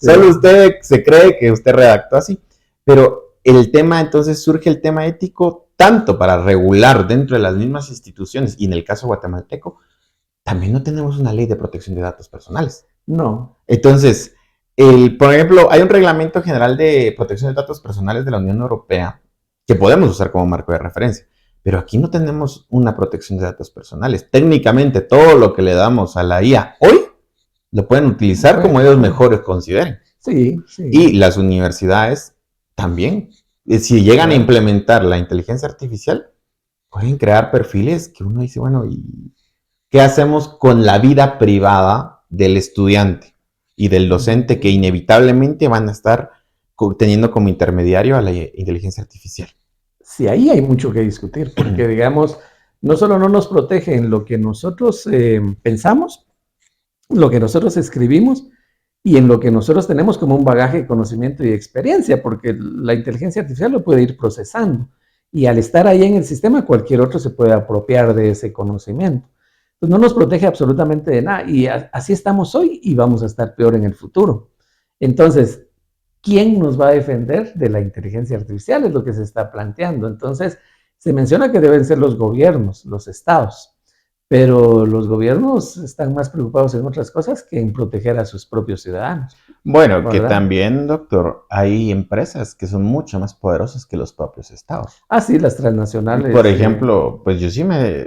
Solo usted se cree que usted redactó así. Pero el tema, entonces, surge el tema ético, tanto para regular dentro de las mismas instituciones, y en el caso guatemalteco, también no tenemos una ley de protección de datos personales. No. Entonces, por ejemplo, hay un reglamento general de protección de datos personales de la Unión Europea que podemos usar como marco de referencia. Pero aquí no tenemos una protección de datos personales. Técnicamente, todo lo que le damos a la IA hoy lo pueden utilizar como ellos mejores consideren. Sí. Y las universidades también si llegan a implementar la inteligencia artificial, pueden crear perfiles que uno dice, bueno, ¿y qué hacemos con la vida privada del estudiante y del docente que inevitablemente van a estar teniendo como intermediario a la inteligencia artificial? Sí, ahí hay mucho que discutir, porque digamos, no solo no nos protege en lo que nosotros pensamos, lo que nosotros escribimos y en lo que nosotros tenemos como un bagaje de conocimiento y experiencia, porque la inteligencia artificial lo puede ir procesando y al estar ahí en el sistema cualquier otro se puede apropiar de ese conocimiento. Entonces no nos protege absolutamente de nada y así estamos hoy y vamos a estar peor en el futuro. Entonces, ¿quién nos va a defender de la inteligencia artificial? Es lo que se está planteando. Entonces, se menciona que deben ser los gobiernos, los estados, pero los gobiernos están más preocupados en otras cosas que en proteger a sus propios ciudadanos. Bueno, ¿verdad? Que también, doctor, hay empresas que son mucho más poderosas que los propios estados. Ah, sí, las transnacionales. Por ejemplo, pues yo sí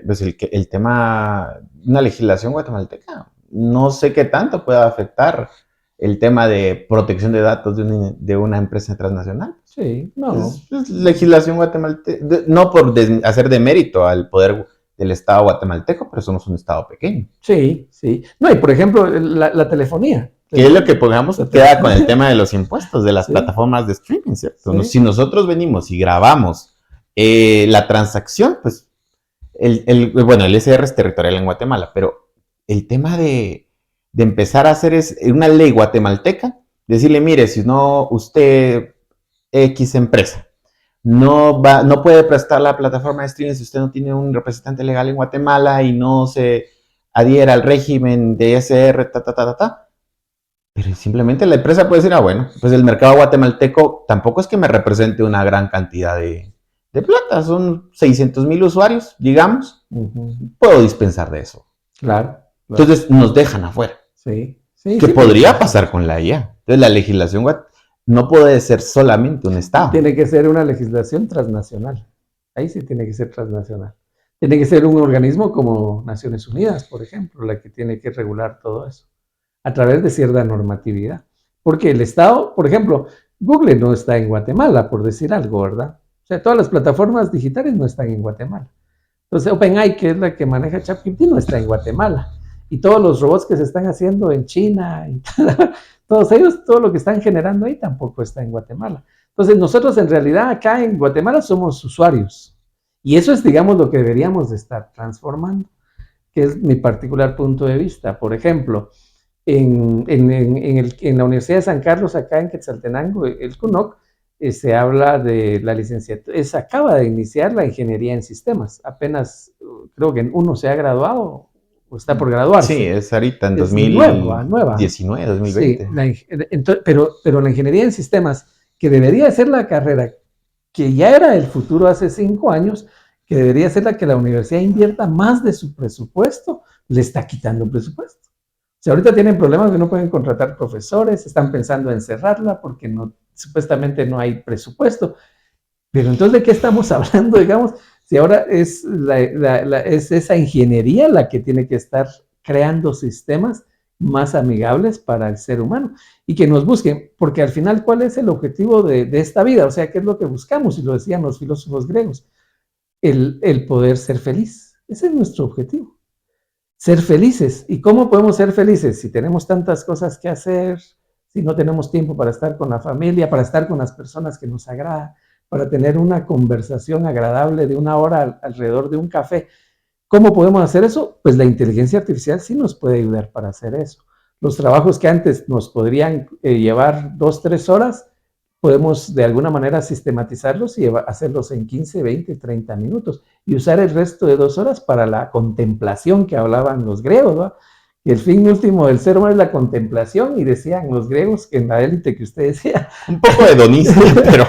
pues el tema, una legislación guatemalteca, no sé qué tanto pueda afectar el tema de protección de datos de una empresa transnacional. Sí, no. Es legislación guatemalteca, no por hacer de mérito al poder del Estado guatemalteco, pero somos un Estado pequeño. Sí, sí. No, y por ejemplo, la telefonía. Que es lo que pongamos queda con el tema de los impuestos de las plataformas de streaming, ¿cierto? Sí. Si nosotros venimos y grabamos la transacción, pues bueno, el SR es territorial en Guatemala, pero el tema de empezar a hacer es una ley guatemalteca, decirle, mire, si no usted X empresa no puede prestar la plataforma de streaming si usted no tiene un representante legal en Guatemala y no se adhiera al régimen de SR, pero simplemente la empresa puede decir, bueno, pues el mercado guatemalteco tampoco es que me represente una gran cantidad de plata, son 600,000 usuarios, digamos, puedo dispensar de eso. Claro. Entonces nos dejan afuera. Sí. ¿Qué podría pasar con la IA? Entonces la legislación no puede ser solamente un Estado. Tiene que ser una legislación transnacional. Ahí sí tiene que ser transnacional. Tiene que ser un organismo como Naciones Unidas, por ejemplo, la que tiene que regular todo eso, a través de cierta normatividad. Porque el Estado, por ejemplo, Google no está en Guatemala, por decir algo, ¿verdad? O sea, todas las plataformas digitales no están en Guatemala. Entonces, OpenAI, que es la que maneja ChatGPT, no está en Guatemala. Y todos los robots que se están haciendo en China, y todos ellos, todo lo que están generando ahí tampoco está en Guatemala. Entonces, nosotros en realidad acá en Guatemala somos usuarios. Y eso es, digamos, lo que deberíamos de estar transformando, que es mi particular punto de vista. Por ejemplo, en la Universidad de San Carlos, acá en Quetzaltenango, el CUNOC, se habla de la licenciatura, acaba de iniciar la ingeniería en sistemas, apenas creo que uno se ha graduado o está por graduarse. Sí, es ahorita en 2019, 2020. Sí, pero la ingeniería en sistemas, que debería ser la carrera que ya era el futuro hace 5 años, que debería ser la que la universidad invierta más de su presupuesto, le está quitando presupuesto. O sea, ahorita tienen problemas que no pueden contratar profesores, están pensando en cerrarla porque supuestamente no hay presupuesto. Pero entonces, ¿de qué estamos hablando, digamos? Si ahora es esa ingeniería la que tiene que estar creando sistemas más amigables para el ser humano y que nos busquen, porque al final, ¿cuál es el objetivo de esta vida? O sea, ¿qué es lo que buscamos? Y lo decían los filósofos griegos, el poder ser feliz. Ese es nuestro objetivo. Ser felices. ¿Y cómo podemos ser felices? Si tenemos tantas cosas que hacer, si no tenemos tiempo para estar con la familia, para estar con las personas que nos agradan, para tener una conversación agradable de 1 hora alrededor de un café. ¿Cómo podemos hacer eso? Pues la inteligencia artificial sí nos puede ayudar para hacer eso. Los trabajos que antes nos podrían llevar 2, 3 horas, podemos de alguna manera sistematizarlos y hacerlos en 15, 20, 30 minutos y usar el resto de 2 horas para la contemplación que hablaban los griegos, ¿no? Y el fin último del ser humano es la contemplación, y decían los griegos que en la élite que usted decía. Un poco hedonista, pero...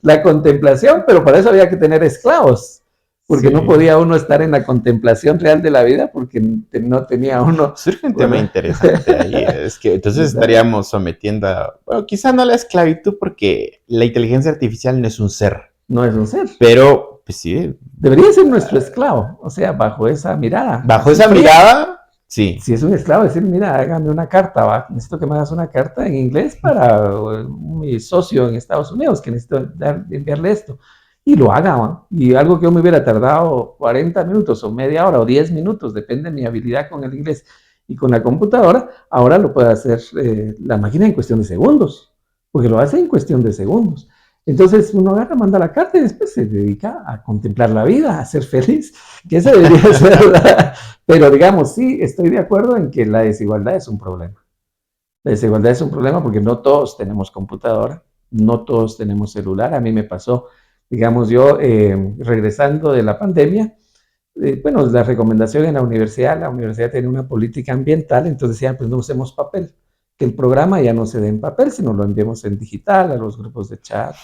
La contemplación, pero para eso había que tener esclavos, porque sí, no podía uno estar en la contemplación real de la vida porque no tenía uno... Surge un tema interesante ahí, es que entonces estaríamos sometiendo a... Bueno, quizá no la esclavitud porque la inteligencia artificial no es un ser. No es un ser. Pero, pues sí. Debería ser nuestro esclavo, o sea, bajo esa mirada. Bajo esa mirada... Sí. Si es un esclavo, decir, mira, hágame una carta, ¿va? Necesito que me hagas una carta en inglés para mi socio en Estados Unidos, que necesito enviarle esto. Y lo haga, ¿va? Y algo que yo me hubiera tardado 40 minutos o media hora o 10 minutos, depende de mi habilidad con el inglés y con la computadora, ahora lo puede hacer la máquina en cuestión de segundos, porque lo hace en cuestión de segundos. Entonces uno agarra, manda la carta y después se dedica a contemplar la vida, a ser feliz, que esa debería ser la... Pero digamos, sí, estoy de acuerdo en que la desigualdad es un problema. La desigualdad es un problema porque no todos tenemos computadora, no todos tenemos celular. A mí me pasó, digamos, yo regresando de la pandemia, bueno, la recomendación en la universidad tiene una política ambiental, entonces decían, pues no usemos papel, que el programa ya no se dé en papel, sino lo enviemos en digital a los grupos de chat,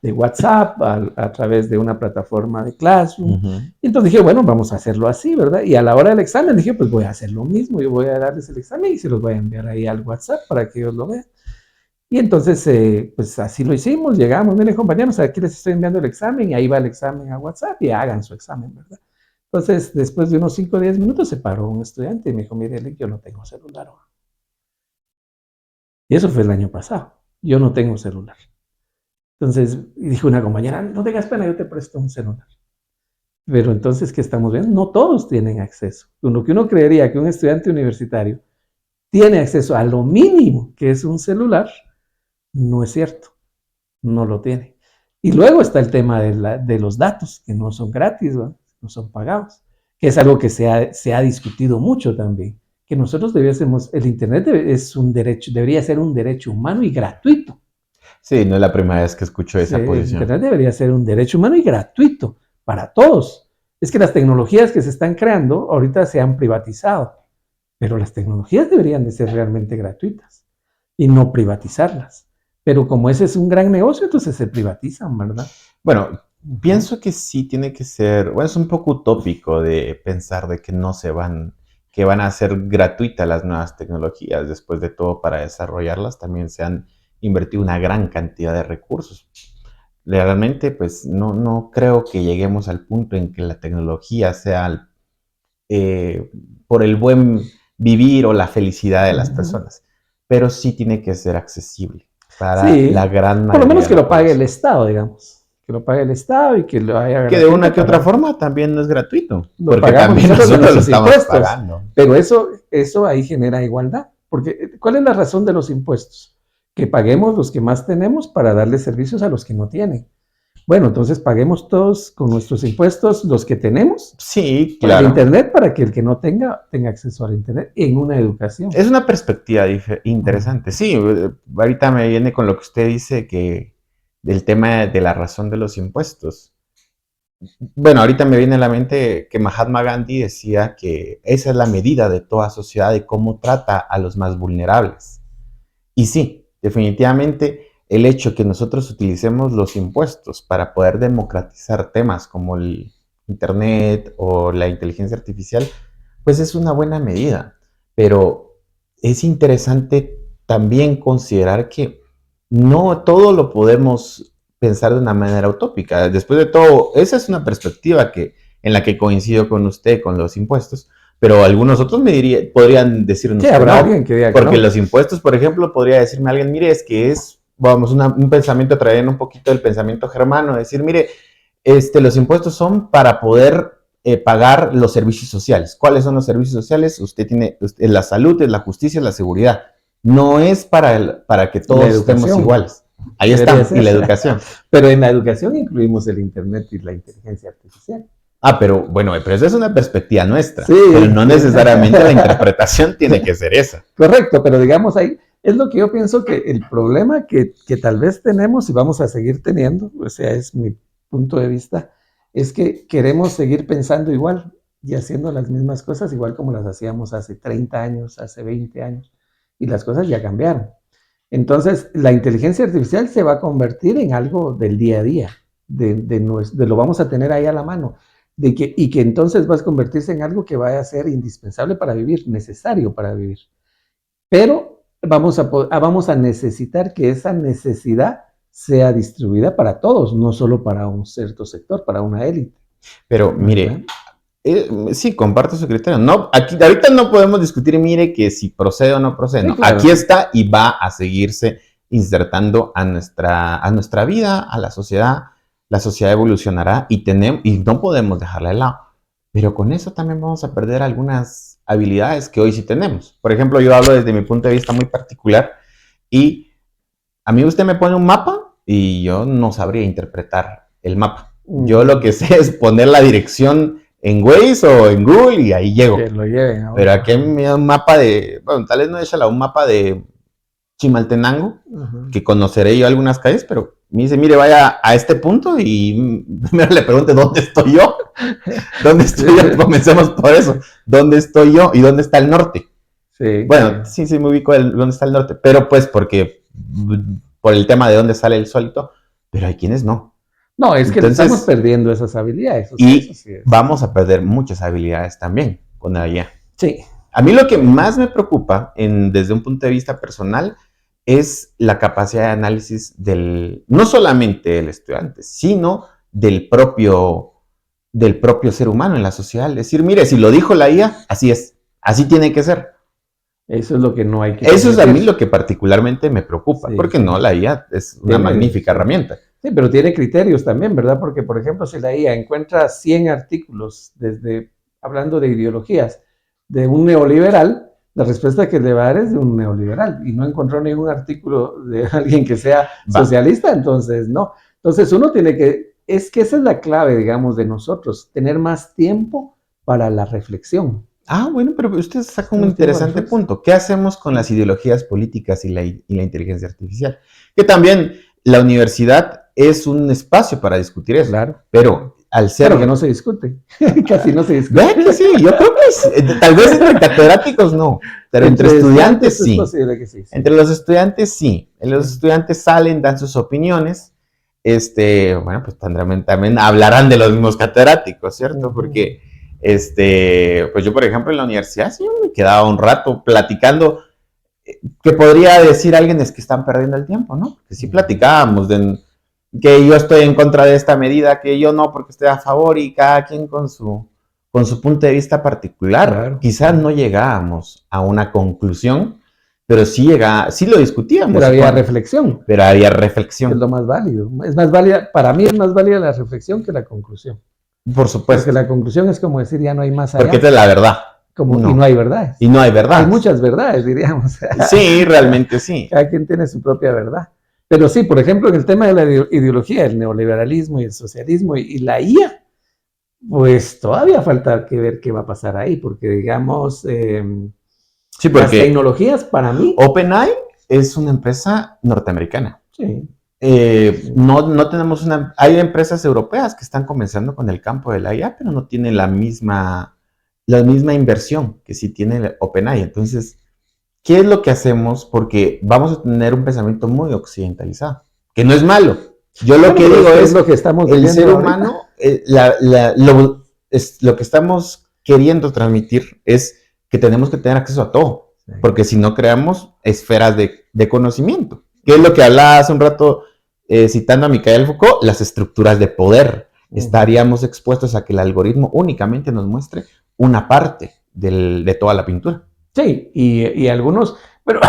de WhatsApp, a través de una plataforma de Classroom. Y entonces dije, bueno, vamos a hacerlo así, ¿verdad? Y a la hora del examen dije, pues voy a hacer lo mismo, yo voy a darles el examen y se los voy a enviar ahí al WhatsApp para que ellos lo vean. Y entonces, pues así lo hicimos, llegamos, miren compañeros, aquí les estoy enviando el examen y ahí va el examen a WhatsApp y hagan su examen, ¿verdad? Entonces, después de unos 5 o 10 minutos se paró un estudiante y me dijo, mire, yo no tengo celular. Y eso fue el año pasado, yo no tengo celular. Entonces, dijo una compañera, no tengas pena, yo te presto un celular. Pero entonces, ¿qué estamos viendo? No todos tienen acceso. Lo que uno creería que un estudiante universitario tiene acceso a lo mínimo que es un celular, no es cierto, no lo tiene. Y luego está el tema de los datos, que no son gratis, ¿no? No son pagados, que es algo que se ha discutido mucho también, que nosotros debiésemos, el Internet es un derecho, debería ser un derecho humano y gratuito. Sí, no es la primera vez que escucho esa posición. El Internet debería ser un derecho humano y gratuito para todos. Es que las tecnologías que se están creando ahorita se han privatizado, pero las tecnologías deberían de ser realmente gratuitas y no privatizarlas. Pero como ese es un gran negocio, entonces se privatizan, ¿verdad? Bueno, pienso que sí tiene que ser, bueno, es un poco utópico de pensar de que no se van, que van a ser gratuitas las nuevas tecnologías. Después de todo, para desarrollarlas también se han invertido una gran cantidad de recursos. Realmente, pues no creo que lleguemos al punto en que la tecnología sea por el buen vivir o la felicidad de las personas, pero sí tiene que ser accesible para la gran mayoría. Por lo menos que lo pague el Estado, digamos. Que lo pague el Estado y que lo haya que de una que otra forma también no es gratuito. Lo porque también nosotros lo estamos pagando. Pero eso ahí genera igualdad. Porque ¿cuál es la razón de los impuestos? Que paguemos los que más tenemos para darle servicios a los que no tienen. Bueno, entonces paguemos todos con nuestros impuestos los que tenemos. Sí, claro. El Internet para que el que no tenga acceso al Internet en una educación. Es una perspectiva interesante. Sí, ahorita me viene con lo que usted dice que del tema de la razón de los impuestos. Bueno, ahorita me viene a la mente que Mahatma Gandhi decía que esa es la medida de toda sociedad de cómo trata a los más vulnerables. Y sí, definitivamente el hecho que nosotros utilicemos los impuestos para poder democratizar temas como el Internet o la inteligencia artificial, pues es una buena medida. Pero es interesante también considerar que no todo lo podemos pensar de una manera utópica. Después de todo, esa es una perspectiva en la que coincido con usted con los impuestos, pero algunos otros podrían decirnos que habrá alguien que diga que porque los impuestos, por ejemplo, podría decirme alguien, mire, es que es, vamos, un pensamiento, traer un poquito del pensamiento germano, decir, mire, los impuestos son para poder pagar los servicios sociales. ¿Cuáles son los servicios sociales? Usted tiene la salud, es la justicia, es la seguridad. No es para que todos estemos iguales. Ahí está, y la educación. Pero en la educación incluimos el Internet y la inteligencia artificial. Pero bueno, pero esa es una perspectiva nuestra. Sí, pero no necesariamente la interpretación tiene que ser esa. Correcto, pero digamos ahí, es lo que yo pienso que el problema que tal vez tenemos y vamos a seguir teniendo, o sea, es mi punto de vista, es que queremos seguir pensando igual y haciendo las mismas cosas igual como las hacíamos hace 30 años, hace 20 años, y las cosas ya cambiaron. Entonces, la inteligencia artificial se va a convertir en algo del día a día, de lo vamos a tener ahí a la mano, y que entonces va a convertirse en algo que va a ser indispensable para vivir, necesario para vivir. Pero vamos a necesitar que esa necesidad sea distribuida para todos, no solo para un cierto sector, para una élite. Pero mire, Sí, comparto su criterio. No, aquí, ahorita no podemos discutir, mire, que si procede o no procede. No, claro. Aquí está y va a seguirse insertando a nuestra vida, a la sociedad. La sociedad evolucionará y no podemos dejarla de lado. Pero con eso también vamos a perder algunas habilidades que hoy sí tenemos. Por ejemplo, yo hablo desde mi punto de vista muy particular y a mí usted me pone un mapa y yo no sabría interpretar el mapa. Yo lo que sé es poner la dirección en Waze o en Google y ahí llego. Que lo lleven ahora. Pero aquí me da un mapa bueno, tal vez no échala, un mapa de Chimaltenango, que conoceré yo algunas calles, pero me dice, mire, vaya a este punto y primero le pregunte dónde estoy yo. ¿Dónde estoy yo? Comencemos por eso. ¿Dónde estoy yo y dónde está el norte? Sí, bueno, sí me ubico dónde está el norte, pero pues porque por el tema de dónde sale el sol y todo, pero hay quienes no. No, es que entonces, estamos perdiendo esas habilidades. Y sí vamos a perder muchas habilidades también con la IA. Sí. A mí lo que más me preocupa desde un punto de vista personal es la capacidad de análisis no solamente del estudiante, sino del propio ser humano en la sociedad. Es decir, mire, si lo dijo la IA, así es, así tiene que ser. Eso es lo que no hay que Eso es a mí lo que particularmente me preocupa, sí, porque no, la IA es una magnífica herramienta. Sí, pero tiene criterios también, ¿verdad? Porque, por ejemplo, si la IA encuentra 100 artículos, hablando de ideologías, de un neoliberal, la respuesta que le va a dar es de un neoliberal, y no encontró ningún artículo de alguien que sea socialista, entonces no. Entonces uno tiene es que esa es la clave, digamos, de nosotros, tener más tiempo para la reflexión. Bueno, pero usted saca un interesante punto. ¿Qué hacemos con las ideologías políticas y la inteligencia artificial? Que también la universidad es un espacio para discutir eso. Claro. Pero al ser... Pero que no se discute. Casi no se discute. ¿Ve que sí? Yo creo que tal vez entre catedráticos no, pero entre estudiantes sí. Es posible que sí. Entre los estudiantes sí. Los estudiantes salen, dan sus opiniones. Bueno, pues también hablarán de los mismos catedráticos, ¿cierto? Porque... pues yo, por ejemplo, en la universidad sí me quedaba un rato platicando, que podría decir alguien es que están perdiendo el tiempo, ¿no? Que sí platicábamos que yo estoy en contra de esta medida, que yo no porque estoy a favor, y cada quien con su punto de vista particular. Claro. Quizás no llegábamos a una conclusión, pero sí lo discutíamos. Pero había reflexión. Pero había reflexión. Es lo más válido. Es más válida, para mí es más válida la reflexión que la conclusión. Por supuesto. Porque la conclusión es como decir, ya no hay más allá. Porque esta es la verdad. Y no hay verdades. Y no hay verdades. Hay muchas verdades, diríamos. Sí, realmente sí. Cada quien tiene su propia verdad. Pero sí, por ejemplo, en el tema de la ideología, el neoliberalismo y el socialismo y la IA, pues todavía falta que ver qué va a pasar ahí, porque digamos, sí, porque las tecnologías para mí... OpenAI es una empresa norteamericana. Sí. No tenemos hay empresas europeas que están comenzando con el campo de la IA, pero no tienen la misma inversión que sí tiene OpenAI. Entonces, ¿qué es lo que hacemos? Porque vamos a tener un pensamiento muy occidentalizado, que no es malo. Yo lo que digo es lo que estamos el ser humano, lo que estamos queriendo transmitir es que tenemos que tener acceso a todo, porque si no creamos esferas de conocimiento. ¿Qué es lo que hablaba hace un rato, citando a Michael Foucault? Las estructuras de poder. Estaríamos expuestos a que el algoritmo únicamente nos muestre una parte de toda la pintura. Sí, y algunos, pero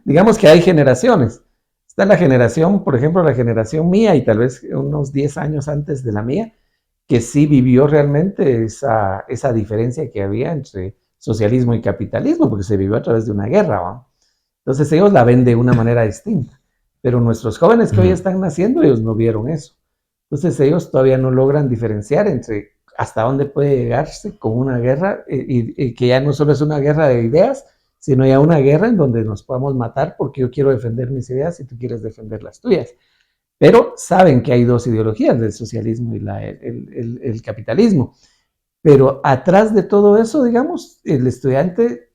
digamos que hay generaciones. Está la generación, por ejemplo, la generación mía y tal vez unos 10 años antes de la mía, que sí vivió realmente esa diferencia que había entre socialismo y capitalismo, porque se vivió a través de una guerra, ¿no? Entonces ellos la ven de una manera distinta. Pero nuestros jóvenes que hoy están naciendo, ellos no vieron eso. Entonces ellos todavía no logran diferenciar entre hasta dónde puede llegarse con una guerra, y que ya no solo es una guerra de ideas, sino ya una guerra en donde nos podamos matar porque yo quiero defender mis ideas y tú quieres defender las tuyas. Pero saben que hay dos ideologías, el socialismo y el capitalismo. Pero atrás de todo eso, digamos, el estudiante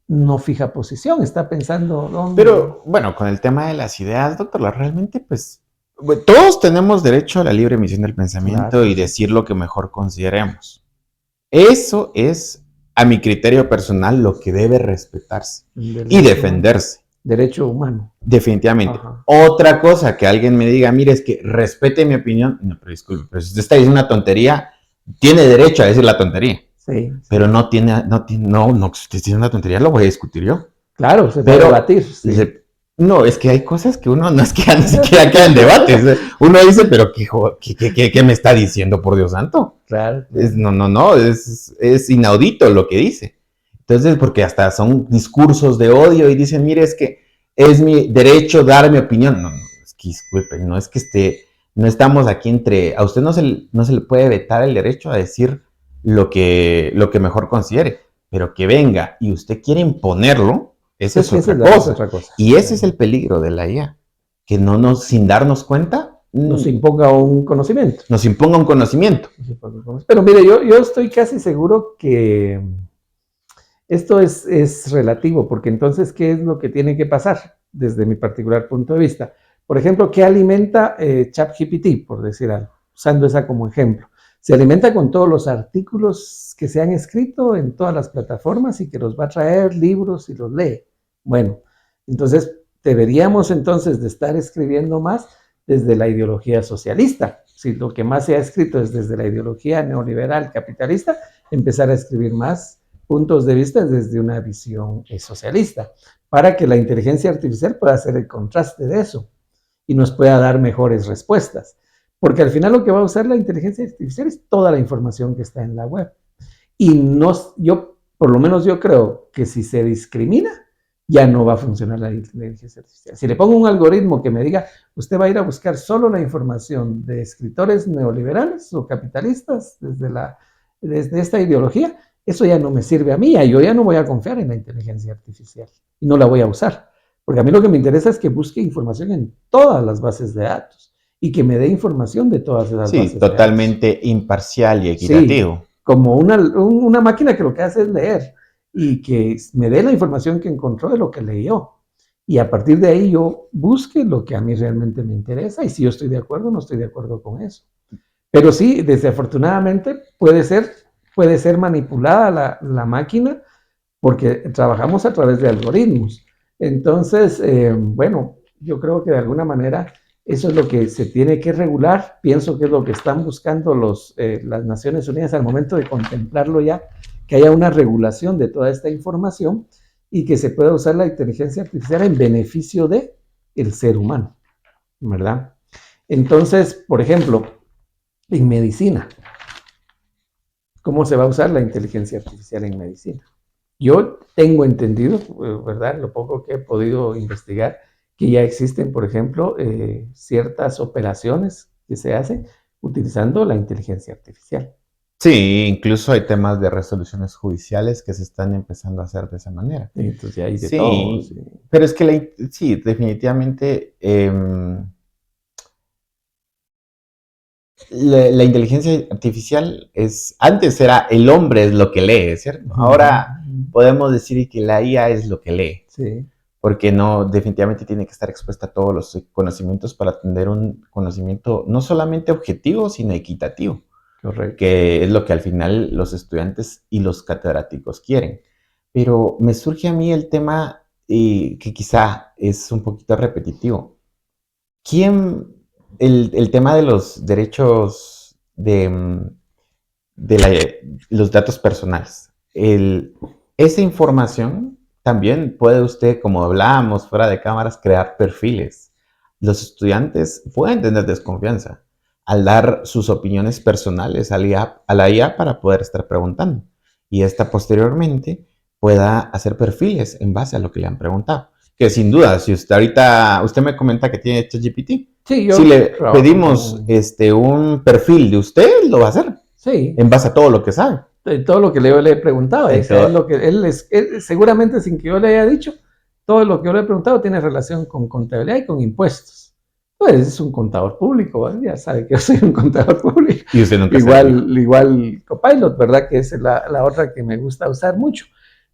no fija posición, está pensando dónde... Pero, bueno, con el tema de las ideas, doctor, realmente, pues, todos tenemos derecho a la libre emisión del pensamiento, claro, y decir lo que mejor consideremos. Eso es, a mi criterio personal, lo que debe respetarse y defenderse. Derecho humano. Definitivamente. Ajá. Otra cosa, que alguien me diga, mire, es que respete mi opinión. No, pero disculpe, pero si usted está diciendo una tontería, tiene derecho a decir la tontería. Sí. Pero no, si tiene una tontería lo voy a discutir yo. Claro, se puede debatir. Sí. No, es que hay cosas que uno no es que ya ni siquiera quedan debates. Uno dice, pero ¿qué me está diciendo, por Dios santo? Claro. Es inaudito lo que dice. Entonces, porque hasta son discursos de odio y dicen, mire, es que es mi derecho dar mi opinión. No, es que disculpen, no es que no estamos aquí a usted no se le puede vetar el derecho a decir lo que mejor considere, pero que venga y usted quiere imponerlo, esa es otra cosa. Y ese es el peligro de la IA, que sin darnos cuenta, nos imponga un conocimiento. Pero mire, yo estoy casi seguro que esto es relativo, porque entonces, ¿qué es lo que tiene que pasar desde mi particular punto de vista? Por ejemplo, ¿qué alimenta ChatGPT, por decir algo? Usando esa como ejemplo. Se alimenta con todos los artículos que se han escrito en todas las plataformas y que los va a traer libros y los lee. Bueno, entonces deberíamos entonces de estar escribiendo más desde la ideología socialista. Si lo que más se ha escrito es desde la ideología neoliberal capitalista, empezar a escribir más puntos de vista desde una visión socialista, para que la inteligencia artificial pueda hacer el contraste de eso y nos pueda dar mejores respuestas. Porque al final lo que va a usar la inteligencia artificial es toda la información que está en la web. Y por lo menos yo creo que si se discrimina, ya no va a funcionar la inteligencia artificial. Si le pongo un algoritmo que me diga, usted va a ir a buscar solo la información de escritores neoliberales o capitalistas desde esta ideología, eso ya no me sirve a mí, yo ya no voy a confiar en la inteligencia artificial y no la voy a usar. Porque a mí lo que me interesa es que busque información en todas las bases de datos y que me dé información de todas esas bases de datos. Sí, totalmente imparcial y equitativo. Sí, como una máquina que lo que hace es leer y que me dé la información que encontró de lo que leyó. Y a partir de ahí yo busque lo que a mí realmente me interesa y si yo estoy de acuerdo o no estoy de acuerdo con eso. Pero sí, desafortunadamente puede ser manipulada la máquina porque trabajamos a través de algoritmos. Entonces, bueno, yo creo que de alguna manera eso es lo que se tiene que regular. Pienso que es lo que están buscando las Naciones Unidas al momento de contemplarlo ya, que haya una regulación de toda esta información y que se pueda usar la inteligencia artificial en beneficio del ser humano, ¿verdad? Entonces, por ejemplo, en medicina, ¿cómo se va a usar la inteligencia artificial en medicina? Yo tengo entendido, ¿verdad? Lo poco que he podido investigar, que ya existen, por ejemplo, ciertas operaciones que se hacen utilizando la inteligencia artificial. Sí, incluso hay temas de resoluciones judiciales que se están empezando a hacer de esa manera. Entonces ya hay de todo. Sí, pero es que sí, definitivamente la inteligencia artificial antes era el hombre es lo que lee, ¿cierto? Ahora podemos decir que la IA es lo que lee. Sí. Porque definitivamente tiene que estar expuesta a todos los conocimientos para tener un conocimiento no solamente objetivo, sino equitativo. Correcto. Que es lo que al final los estudiantes y los catedráticos quieren. Pero me surge a mí el tema que quizá es un poquito repetitivo. El tema de los derechos de los datos personales. Esa información también puede usted, como hablábamos fuera de cámaras, crear perfiles. Los estudiantes pueden tener desconfianza al dar sus opiniones personales a la IA para poder estar preguntando. Y esta posteriormente pueda hacer perfiles en base a lo que le han preguntado. Que sin duda, si usted me comenta que tiene ChatGPT, sí, si le pedimos un perfil de usted, lo va a hacer. Sí. En base a todo lo que sabe. Todo lo que le he preguntado. Es lo que él seguramente sin que yo le haya dicho, todo lo que yo le he preguntado tiene relación con contabilidad y con impuestos. Pues es un contador público, ¿verdad? Ya sabe que yo soy un contador público. Y usted nunca igual Copilot, ¿verdad? Que es la otra que me gusta usar mucho.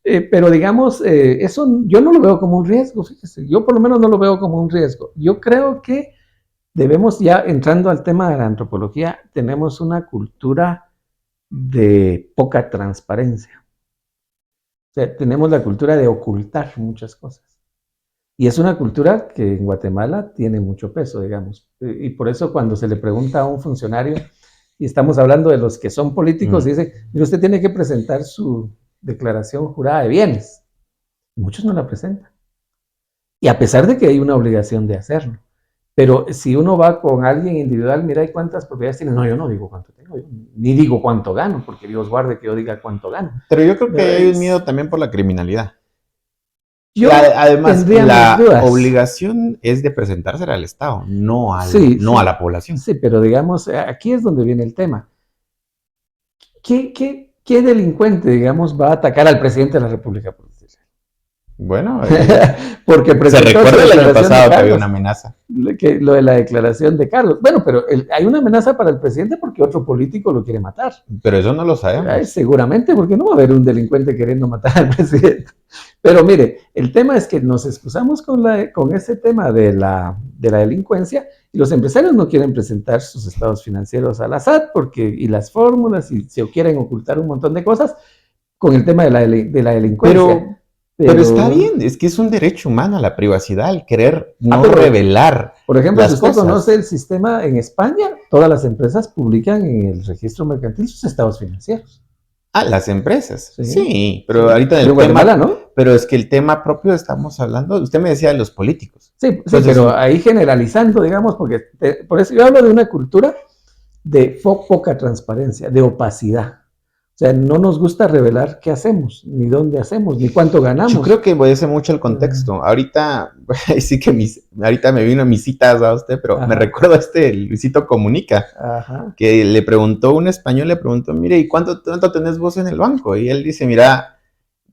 Pero digamos, eso yo no lo veo como un riesgo, fíjese. Yo por lo menos no lo veo como un riesgo. Yo creo que debemos, ya entrando al tema de la antropología, tenemos una cultura de poca transparencia. O sea, tenemos la cultura de ocultar muchas cosas. Y es una cultura que en Guatemala tiene mucho peso, digamos. Y por eso cuando se le pregunta a un funcionario y estamos hablando de los que son políticos, y dicen, mire, usted tiene que presentar su declaración jurada de bienes. Muchos no la presentan. Y a pesar de que hay una obligación de hacerlo. Pero si uno va con alguien individual, mira, ¿y cuántas propiedades tienes? No, yo no digo cuánto tengo, ni digo cuánto gano, porque Dios guarde que yo diga cuánto gano. Pero yo creo que hay un miedo también por la criminalidad. Además, la obligación es de presentársela al Estado, no a la población. Sí, pero digamos, aquí es donde viene el tema. ¿Qué delincuente, digamos, va a atacar al presidente de la República? Bueno, porque se recuerda el año pasado que había una amenaza. Lo de la declaración de Carlos. Bueno, pero hay una amenaza para el presidente porque otro político lo quiere matar. Pero eso no lo sabemos. Seguramente, porque no va a haber un delincuente queriendo matar al presidente. Pero mire, el tema es que nos excusamos con ese tema de la delincuencia y los empresarios no quieren presentar sus estados financieros a la SAT y las fórmulas y se quieren ocultar un montón de cosas con el tema de la delincuencia. Pero está bien, es que es un derecho humano a la privacidad, el querer no revelar. Por ejemplo, si usted conoce el sistema en España, todas las empresas publican en el registro mercantil sus estados financieros. Ah, las empresas. Sí, pero ahorita en el tema, ¿no? Pero es que el tema propio estamos hablando, usted me decía de los políticos. Sí, entonces, pero ahí generalizando, digamos, porque por eso yo hablo de una cultura de poca transparencia, de opacidad. O sea, no nos gusta revelar qué hacemos, ni dónde hacemos, ni cuánto ganamos. Yo creo que obedece mucho el contexto. Ahorita, sí que ahorita me vino mis citas a usted, pero me recuerdo Luisito Comunica, que le preguntó, un español le preguntó, mire, ¿y cuánto tenés vos en el banco? Y él dice, mira,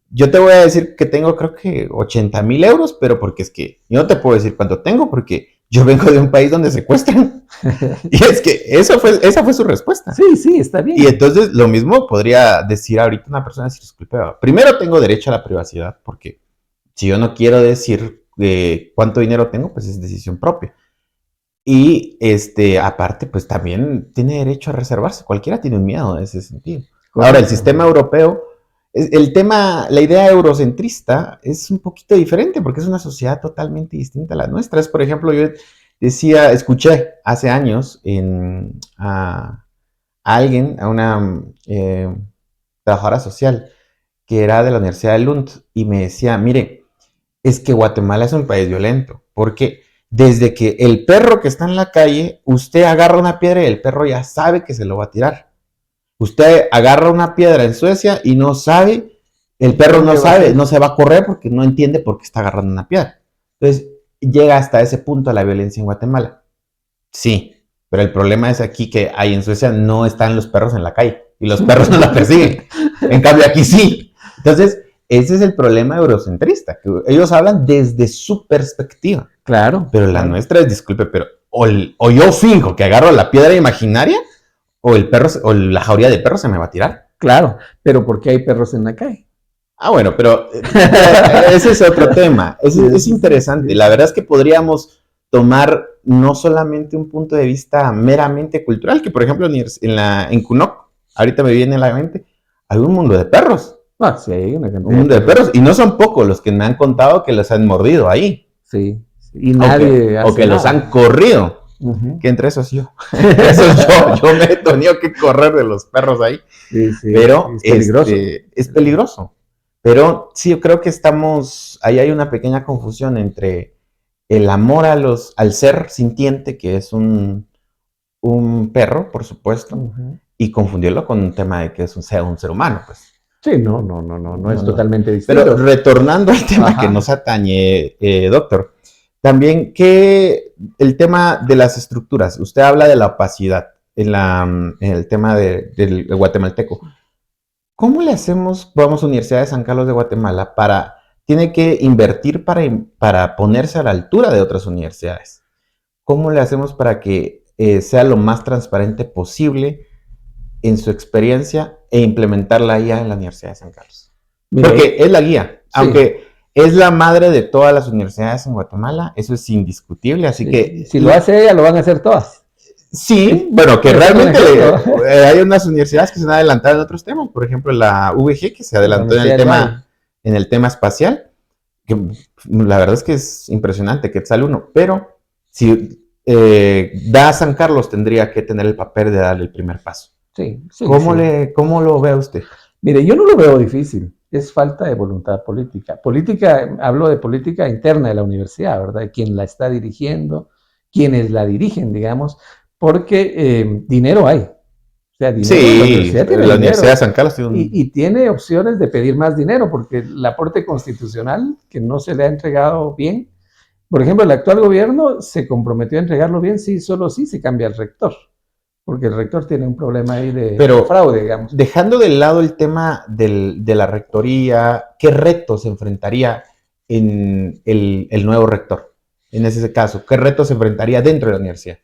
yo te voy a decir que tengo creo que 80,000 euros, pero porque es que yo no te puedo decir cuánto tengo, porque yo vengo de un país donde secuestran. Y es que esa fue su respuesta. Sí, está bien. Y entonces lo mismo podría decir ahorita una persona, decir, disculpe, primero tengo derecho a la privacidad, porque si yo no quiero decir cuánto dinero tengo, pues es decisión propia. Y aparte, pues también tiene derecho a reservarse. Cualquiera tiene un miedo en ese sentido. Ahora, el sistema europeo, la idea eurocentrista es un poquito diferente, porque es una sociedad totalmente distinta a la nuestra. Por ejemplo, yo escuché hace años a una trabajadora social que era de la Universidad de Lund y me decía, mire, es que Guatemala es un país violento, porque desde que el perro que está en la calle, usted agarra una piedra y el perro ya sabe que se lo va a tirar. Usted agarra una piedra en Suecia y no sabe, el perro no sabe, no se va a correr porque no entiende por qué está agarrando una piedra. Entonces, llega hasta ese punto la violencia en Guatemala. Sí, pero el problema es aquí que ahí en Suecia no están los perros en la calle y los perros no la persiguen. En cambio, aquí sí. Entonces, ese es el problema eurocentrista, que ellos hablan desde su perspectiva. Claro. Pero la nuestra es, disculpe, pero o yo finjo que agarro la piedra imaginaria o el perro o la jauría de perros se me va a tirar. Claro, pero ¿por qué hay perros en la calle? Ah, bueno, pero ese es otro tema. Es interesante. La verdad es que podríamos tomar no solamente un punto de vista meramente cultural, que por ejemplo en Cunoc, ahorita me viene a la mente, hay un mundo de perros. Ah, sí, hay una cantidad. Un mundo de perros. Y no son pocos los que me han contado que los han mordido ahí. Sí. Y nadie o que los han corrido. Que entre esos yo. Yo me he tenido que correr de los perros ahí. Sí, pero es peligroso. Es peligroso. Pero sí, yo creo que ahí hay una pequeña confusión entre el amor al ser sintiente, que es un perro, por supuesto, y confundirlo con un tema de que sea un ser humano, pues. Sí, no es totalmente distinto. Pero retornando al tema que nos atañe, doctor, también el tema de las estructuras, usted habla de la opacidad en el tema del guatemalteco. ¿Cómo le hacemos, vamos a Universidad de San Carlos de Guatemala, tiene que invertir para ponerse a la altura de otras universidades? ¿Cómo le hacemos para que sea lo más transparente posible en su experiencia e implementar la guía en la Universidad de San Carlos? Porque es la guía, sí. Aunque es la madre de todas las universidades en Guatemala, eso es indiscutible, así que... Si lo hace ella, lo van a hacer todas. Sí, bueno, que realmente hay unas universidades que se han adelantado en otros temas, por ejemplo la VG que se adelantó en el tema espacial, que la verdad es que es impresionante que sale uno, pero si da San Carlos tendría que tener el papel de darle el primer paso. Sí, sí, ¿Cómo lo ve usted? Mire, yo no lo veo difícil, es falta de voluntad política. Política, hablo de política interna de la universidad, ¿verdad? De quien la está dirigiendo, quienes la dirigen, digamos, porque dinero hay. O sea, dinero, sí, la Universidad de San Carlos tiene y tiene opciones de pedir más dinero, porque el aporte constitucional que no se le ha entregado bien, por ejemplo, el actual gobierno se comprometió a entregarlo bien, sí, solo sí se cambia el rector. Porque el rector tiene un problema ahí de fraude, digamos. Dejando de lado el tema de la rectoría, ¿qué retos se enfrentaría en el nuevo rector? En ese caso, ¿qué retos se enfrentaría dentro de la universidad?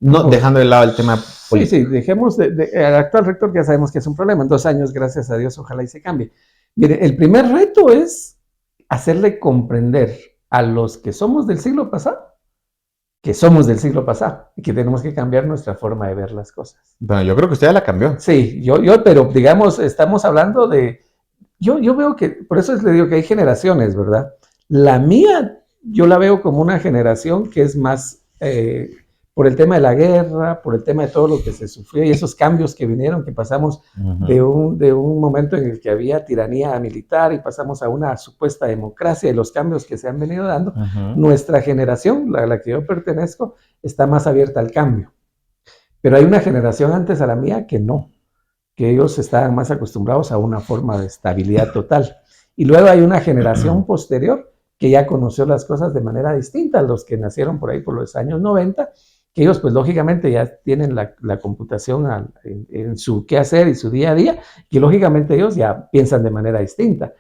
No, dejando de lado el tema político. Sí, dejemos el actual rector, que ya sabemos que es un problema. En 2 años, gracias a Dios, ojalá y se cambie. Mire, el primer reto es hacerle comprender a los que somos del siglo pasado y que tenemos que cambiar nuestra forma de ver las cosas. Bueno, yo creo que usted ya la cambió. Sí, pero digamos, estamos hablando de... Yo veo que, por eso le digo que hay generaciones, ¿verdad? La mía, yo la veo como una generación que es más por el tema de la guerra, por el tema de todo lo que se sufrió y esos cambios que vinieron, que pasamos de un momento en el que había tiranía militar y pasamos a una supuesta democracia y los cambios que se han venido dando. Nuestra generación, la que yo pertenezco, está más abierta al cambio. Pero hay una generación antes a la mía que no, que ellos estaban más acostumbrados a una forma de estabilidad total. Y luego hay una generación posterior que ya conoció las cosas de manera distinta, los que nacieron por ahí por los años 90, que ellos pues lógicamente ya tienen la computación en su quehacer y su día a día, y lógicamente ellos ya piensan de manera distinta.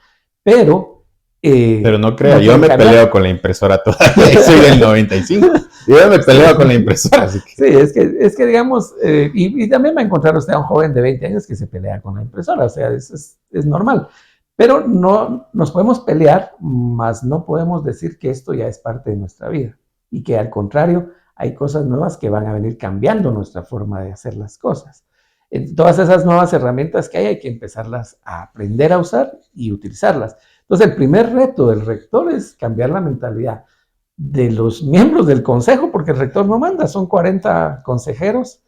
Pero no crea, yo me peleo con la impresora todavía, soy del 95. Yo me peleo con la impresora. Así que... Sí, es que digamos, y también va a encontrar usted a un joven de 20 años que se pelea con la impresora, o sea, es normal. Pero no nos podemos pelear, mas no podemos decir que esto ya es parte de nuestra vida y que al contrario hay cosas nuevas que van a venir cambiando nuestra forma de hacer las cosas. Todas esas nuevas herramientas que hay que empezarlas a aprender a usar y utilizarlas. Entonces, el primer reto del rector es cambiar la mentalidad de los miembros del consejo, porque el rector no manda, son 40 consejeros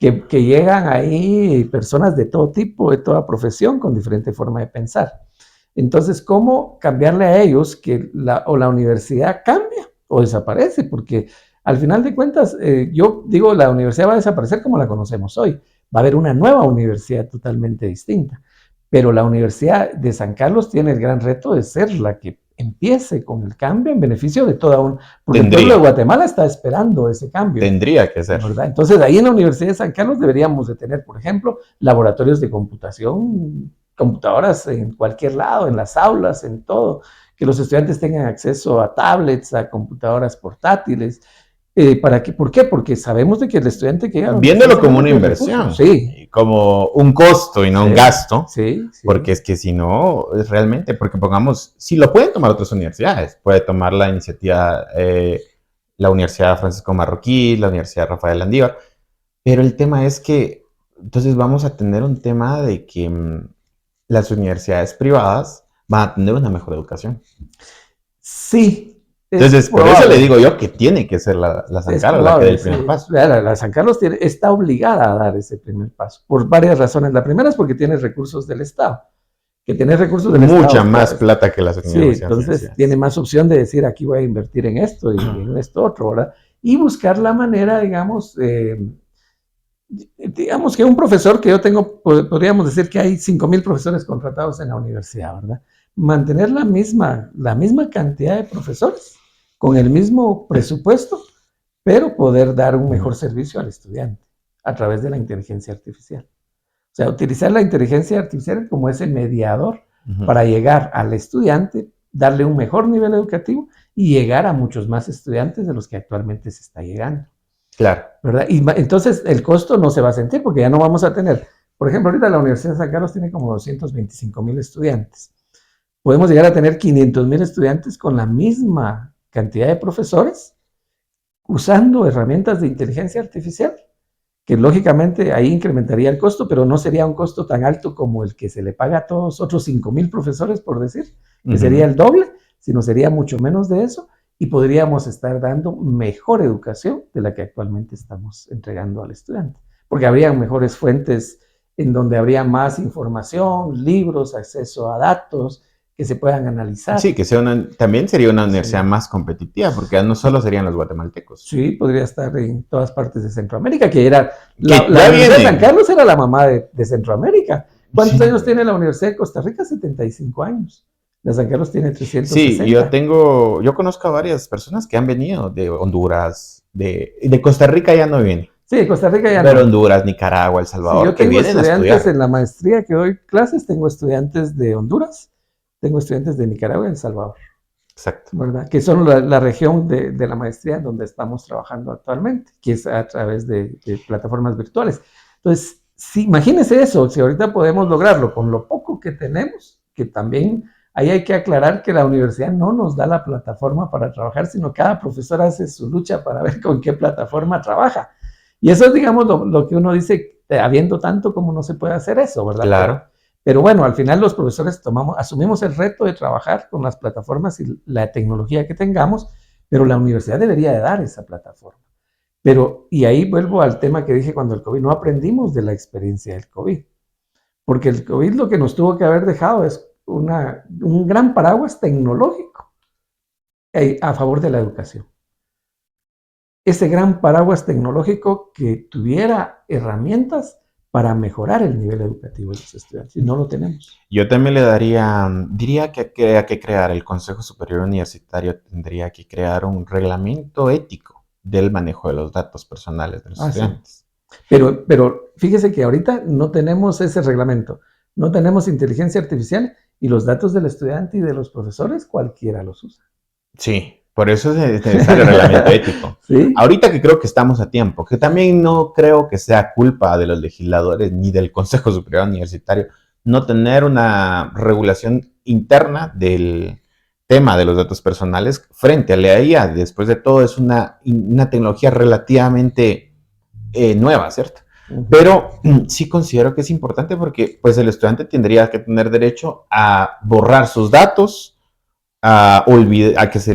que llegan ahí, personas de todo tipo, de toda profesión, con diferente forma de pensar. Entonces, ¿cómo cambiarle a ellos que la universidad cambia o desaparece? Porque al final de cuentas, yo digo, la universidad va a desaparecer como la conocemos hoy. Va a haber una nueva universidad totalmente distinta. Pero la Universidad de San Carlos tiene el gran reto de ser la que empiece con el cambio en beneficio de toda un... Porque el pueblo de Guatemala está esperando ese cambio. Tendría que ser. ¿Verdad? Entonces, ahí en la Universidad de San Carlos deberíamos de tener, por ejemplo, laboratorios de computación, computadoras en cualquier lado, en las aulas, en todo, que los estudiantes tengan acceso a tablets, a computadoras portátiles. ¿Por qué? Porque sabemos de que el estudiante que... Viéndolo como una inversión, sí, como un costo y no un gasto, sí. Porque es que si no, es realmente, porque pongamos, si lo pueden tomar otras universidades, puede tomar la iniciativa la Universidad Francisco Marroquí, la Universidad Rafael Landívar, pero el tema es que entonces vamos a tener un tema de que las universidades privadas van a tener una mejor educación. Sí. Entonces, por eso le digo yo que tiene que ser la San Carlos la que dé el primer paso. La San Carlos está obligada a dar ese primer paso, por varias razones. La primera es porque tiene recursos del Estado. Que tiene recursos del Estado. Mucha más plata que las universidades. Sí, entonces tiene más opción de decir, aquí voy a invertir en esto y en esto otro, ¿verdad? Y buscar la manera, digamos que un profesor que yo tengo, podríamos decir que hay 5,000 profesores contratados en la universidad, ¿verdad? Mantener la misma cantidad de profesores con el mismo presupuesto, pero poder dar un mejor servicio al estudiante a través de la inteligencia artificial. O sea, utilizar la inteligencia artificial como ese mediador para llegar al estudiante, darle un mejor nivel educativo y llegar a muchos más estudiantes de los que actualmente se está llegando. Claro. ¿Verdad? Y entonces el costo no se va a sentir porque ya no vamos a tener, por ejemplo, ahorita la Universidad de San Carlos tiene como 225,000 estudiantes. Podemos llegar a tener 500,000 estudiantes con la misma cantidad de profesores usando herramientas de inteligencia artificial, que lógicamente ahí incrementaría el costo, pero no sería un costo tan alto como el que se le paga a todos otros 5,000 profesores, por decir, que sería el doble, sino sería mucho menos de eso, y podríamos estar dando mejor educación de la que actualmente estamos entregando al estudiante, porque habría mejores fuentes en donde habría más información, libros, acceso a datos que se puedan analizar. Sí, que también sería una universidad más competitiva, porque no solo serían los guatemaltecos. Sí, podría estar en todas partes de Centroamérica, que era la Universidad de San Carlos era la mamá de Centroamérica. ¿Cuántos años tiene la Universidad de Costa Rica? 75 años. La San Carlos tiene 360. Sí, yo conozco a varias personas que han venido de Honduras, de Costa Rica ya no viene. Sí, de Costa Rica ya no. Pero Honduras, Nicaragua, El Salvador, sí, yo tengo estudiantes en la maestría que doy clases, tengo estudiantes de Honduras, tengo estudiantes de Nicaragua y El Salvador. Exacto. ¿Verdad? Que son la región de la maestría donde estamos trabajando actualmente, que es a través de plataformas virtuales. Entonces, sí, imagínense eso, si ahorita podemos lograrlo con lo poco que tenemos, que también ahí hay que aclarar que la universidad no nos da la plataforma para trabajar, sino cada profesor hace su lucha para ver con qué plataforma trabaja. Y eso es, digamos, lo que uno dice, habiendo tanto como no se puede hacer eso, ¿verdad? Claro. Pero bueno, al final los profesores asumimos el reto de trabajar con las plataformas y la tecnología que tengamos, pero la universidad debería de dar esa plataforma. Y ahí vuelvo al tema que dije cuando el COVID, no aprendimos de la experiencia del COVID, porque el COVID lo que nos tuvo que haber dejado es un gran paraguas tecnológico a favor de la educación. Ese gran paraguas tecnológico que tuviera herramientas para mejorar el nivel educativo de los estudiantes, y no lo tenemos. Yo también diría que hay que crear, el Consejo Superior Universitario tendría que crear un reglamento ético del manejo de los datos personales de los estudiantes. Sí. Pero fíjese que ahorita no tenemos ese reglamento, no tenemos inteligencia artificial y los datos del estudiante y de los profesores cualquiera los usa. Sí. Por eso es necesario el reglamento ético. ¿Sí? Ahorita que creo que estamos a tiempo, que también no creo que sea culpa de los legisladores ni del Consejo Superior Universitario no tener una regulación interna del tema de los datos personales frente a la IA. Después de todo, es una tecnología relativamente nueva, ¿cierto? Pero sí considero que es importante porque pues, el estudiante tendría que tener derecho a borrar sus datos, a que se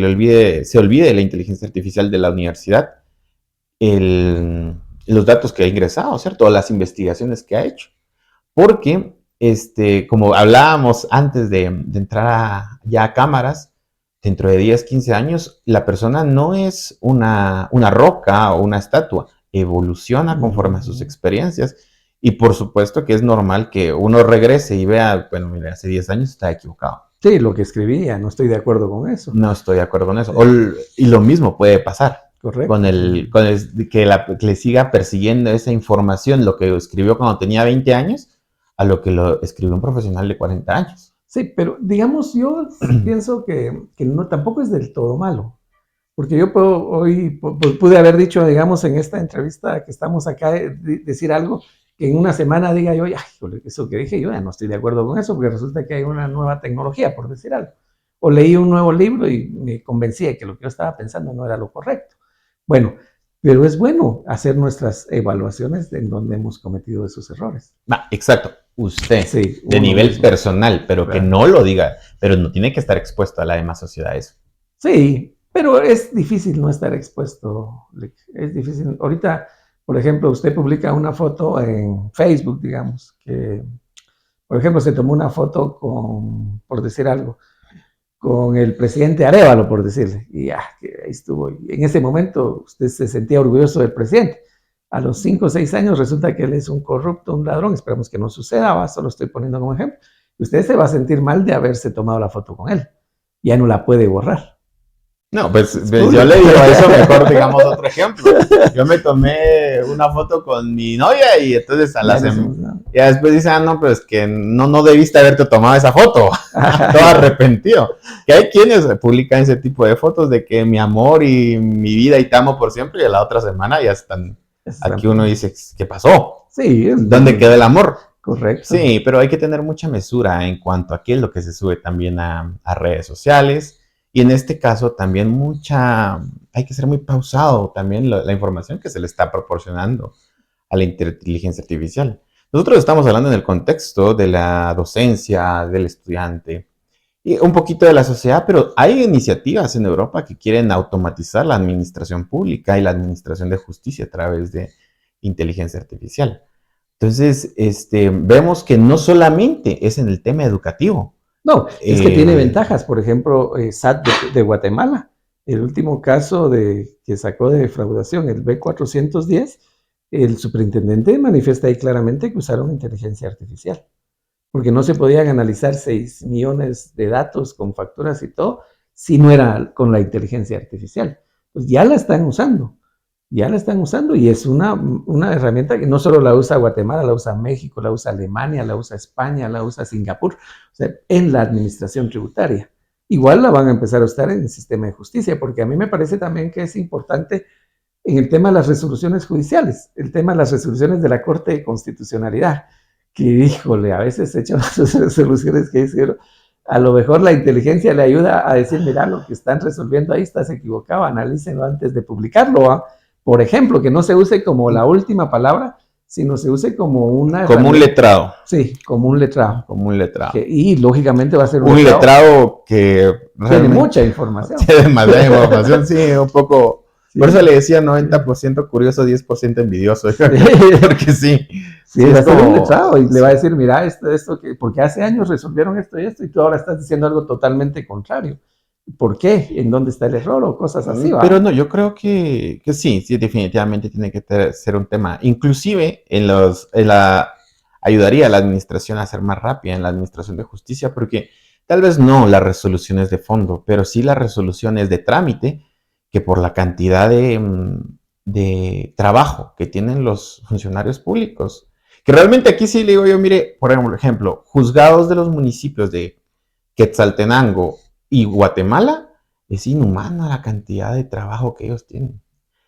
olvide la inteligencia artificial de la universidad, los datos que ha ingresado, ¿cierto? Las investigaciones que ha hecho. Porque, como hablábamos antes de entrar ya a cámaras, dentro de 10, 15 años, la persona no es una roca o una estatua, evoluciona conforme a sus experiencias. Y por supuesto que es normal que uno regrese y vea, bueno, mira, hace 10 años estaba equivocado. Sí, lo que escribía, no estoy de acuerdo con eso. No estoy de acuerdo con eso. Y lo mismo puede pasar. Correcto. Con que le siga persiguiendo esa información, lo que escribió cuando tenía 20 años, a lo que lo escribió un profesional de 40 años. Sí, pero digamos, yo pienso que no, tampoco es del todo malo. Porque yo pude haber dicho, digamos, en esta entrevista que estamos acá, decir algo que en una semana diga yo, ay, eso que dije yo ya no estoy de acuerdo con eso, porque resulta que hay una nueva tecnología, por decir algo. O leí un nuevo libro y me convencí de que lo que yo estaba pensando no era lo correcto. Bueno, pero es bueno hacer nuestras evaluaciones en donde hemos cometido esos errores. Exacto, usted, sí, de nivel mismo personal, pero claro, que no lo diga, pero no tiene que estar expuesto a la demás sociedad eso. Sí, pero es difícil no estar expuesto, es difícil. Ahorita, por ejemplo, usted publica una foto en Facebook, digamos, que, por ejemplo, se tomó una foto por decir algo, con el presidente Arévalo, por decirle, y ya, que ahí estuvo. Y en ese momento usted se sentía orgulloso del presidente. A los 5 o 6 años resulta que él es un corrupto, un ladrón, esperemos que no suceda, solo estoy poniendo como ejemplo. Y usted se va a sentir mal de haberse tomado la foto con él. Ya no la puede borrar. No, pues yo le digo a eso mejor, digamos, otro ejemplo. Yo me tomé una foto con mi novia y entonces ya después dice, no, pero es que no debiste haberte tomado esa foto. Todo arrepentido. Que hay quienes publican ese tipo de fotos de que mi amor y mi vida y te amo por siempre y a la otra semana ya están. Aquí uno dice, ¿qué pasó? Sí. ¿Dónde queda el amor? Correcto. Sí, pero hay que tener mucha mesura en cuanto a qué es lo que se sube también a redes sociales. Y en este caso también hay que ser muy pausado también la información que se le está proporcionando a la inteligencia artificial. Nosotros estamos hablando en el contexto de la docencia, del estudiante. y un poquito de la sociedad, pero hay iniciativas en Europa que quieren automatizar la administración pública y la administración de justicia a través de inteligencia artificial. Entonces, vemos que no solamente es en el tema educativo. No, es que tiene ventajas. Por ejemplo, SAT de Guatemala, el último caso que sacó de defraudación, el B410, el superintendente manifiesta ahí claramente que usaron inteligencia artificial, porque no se podían analizar 6 millones de datos con facturas y todo si no era con la inteligencia artificial. Pues ya la están usando. Ya la están usando y es una herramienta que no solo la usa Guatemala, la usa México, la usa Alemania, la usa España, la usa Singapur, o sea, en la administración tributaria. Igual la van a empezar a usar en el sistema de justicia, porque a mí me parece también que es importante en el tema de las resoluciones judiciales, el tema de las resoluciones de la Corte de Constitucionalidad, que híjole, a veces se echan las resoluciones que dicen, a lo mejor la inteligencia le ayuda a decir, mira, lo que están resolviendo ahí estás equivocado, analícenlo antes de publicarlo, ¿ah? Por ejemplo, que no se use como la última palabra, sino se use como una... Como un letrado. Sí, como un letrado. Como un letrado. Y lógicamente va a ser un letrado que... Tiene mucha información. Tiene demasiada información, sí, un poco... Sí. Por eso le decía 90% curioso, 10% envidioso. Porque sí. Sí, va a ser un letrado y le va a decir, mira, porque hace años resolvieron esto y tú ahora estás diciendo algo totalmente contrario. ¿Por qué? ¿En dónde está el error? O cosas así, ¿va? Pero no, yo creo que sí, definitivamente tiene que ser un tema. Inclusive ayudaría a la administración a ser más rápida en la administración de justicia, porque tal vez no las resoluciones de fondo, pero sí las resoluciones de trámite, que por la cantidad de trabajo que tienen los funcionarios públicos, que realmente aquí sí le digo yo, mire, por ejemplo, juzgados de los municipios de Quetzaltenango y Guatemala, es inhumana la cantidad de trabajo que ellos tienen.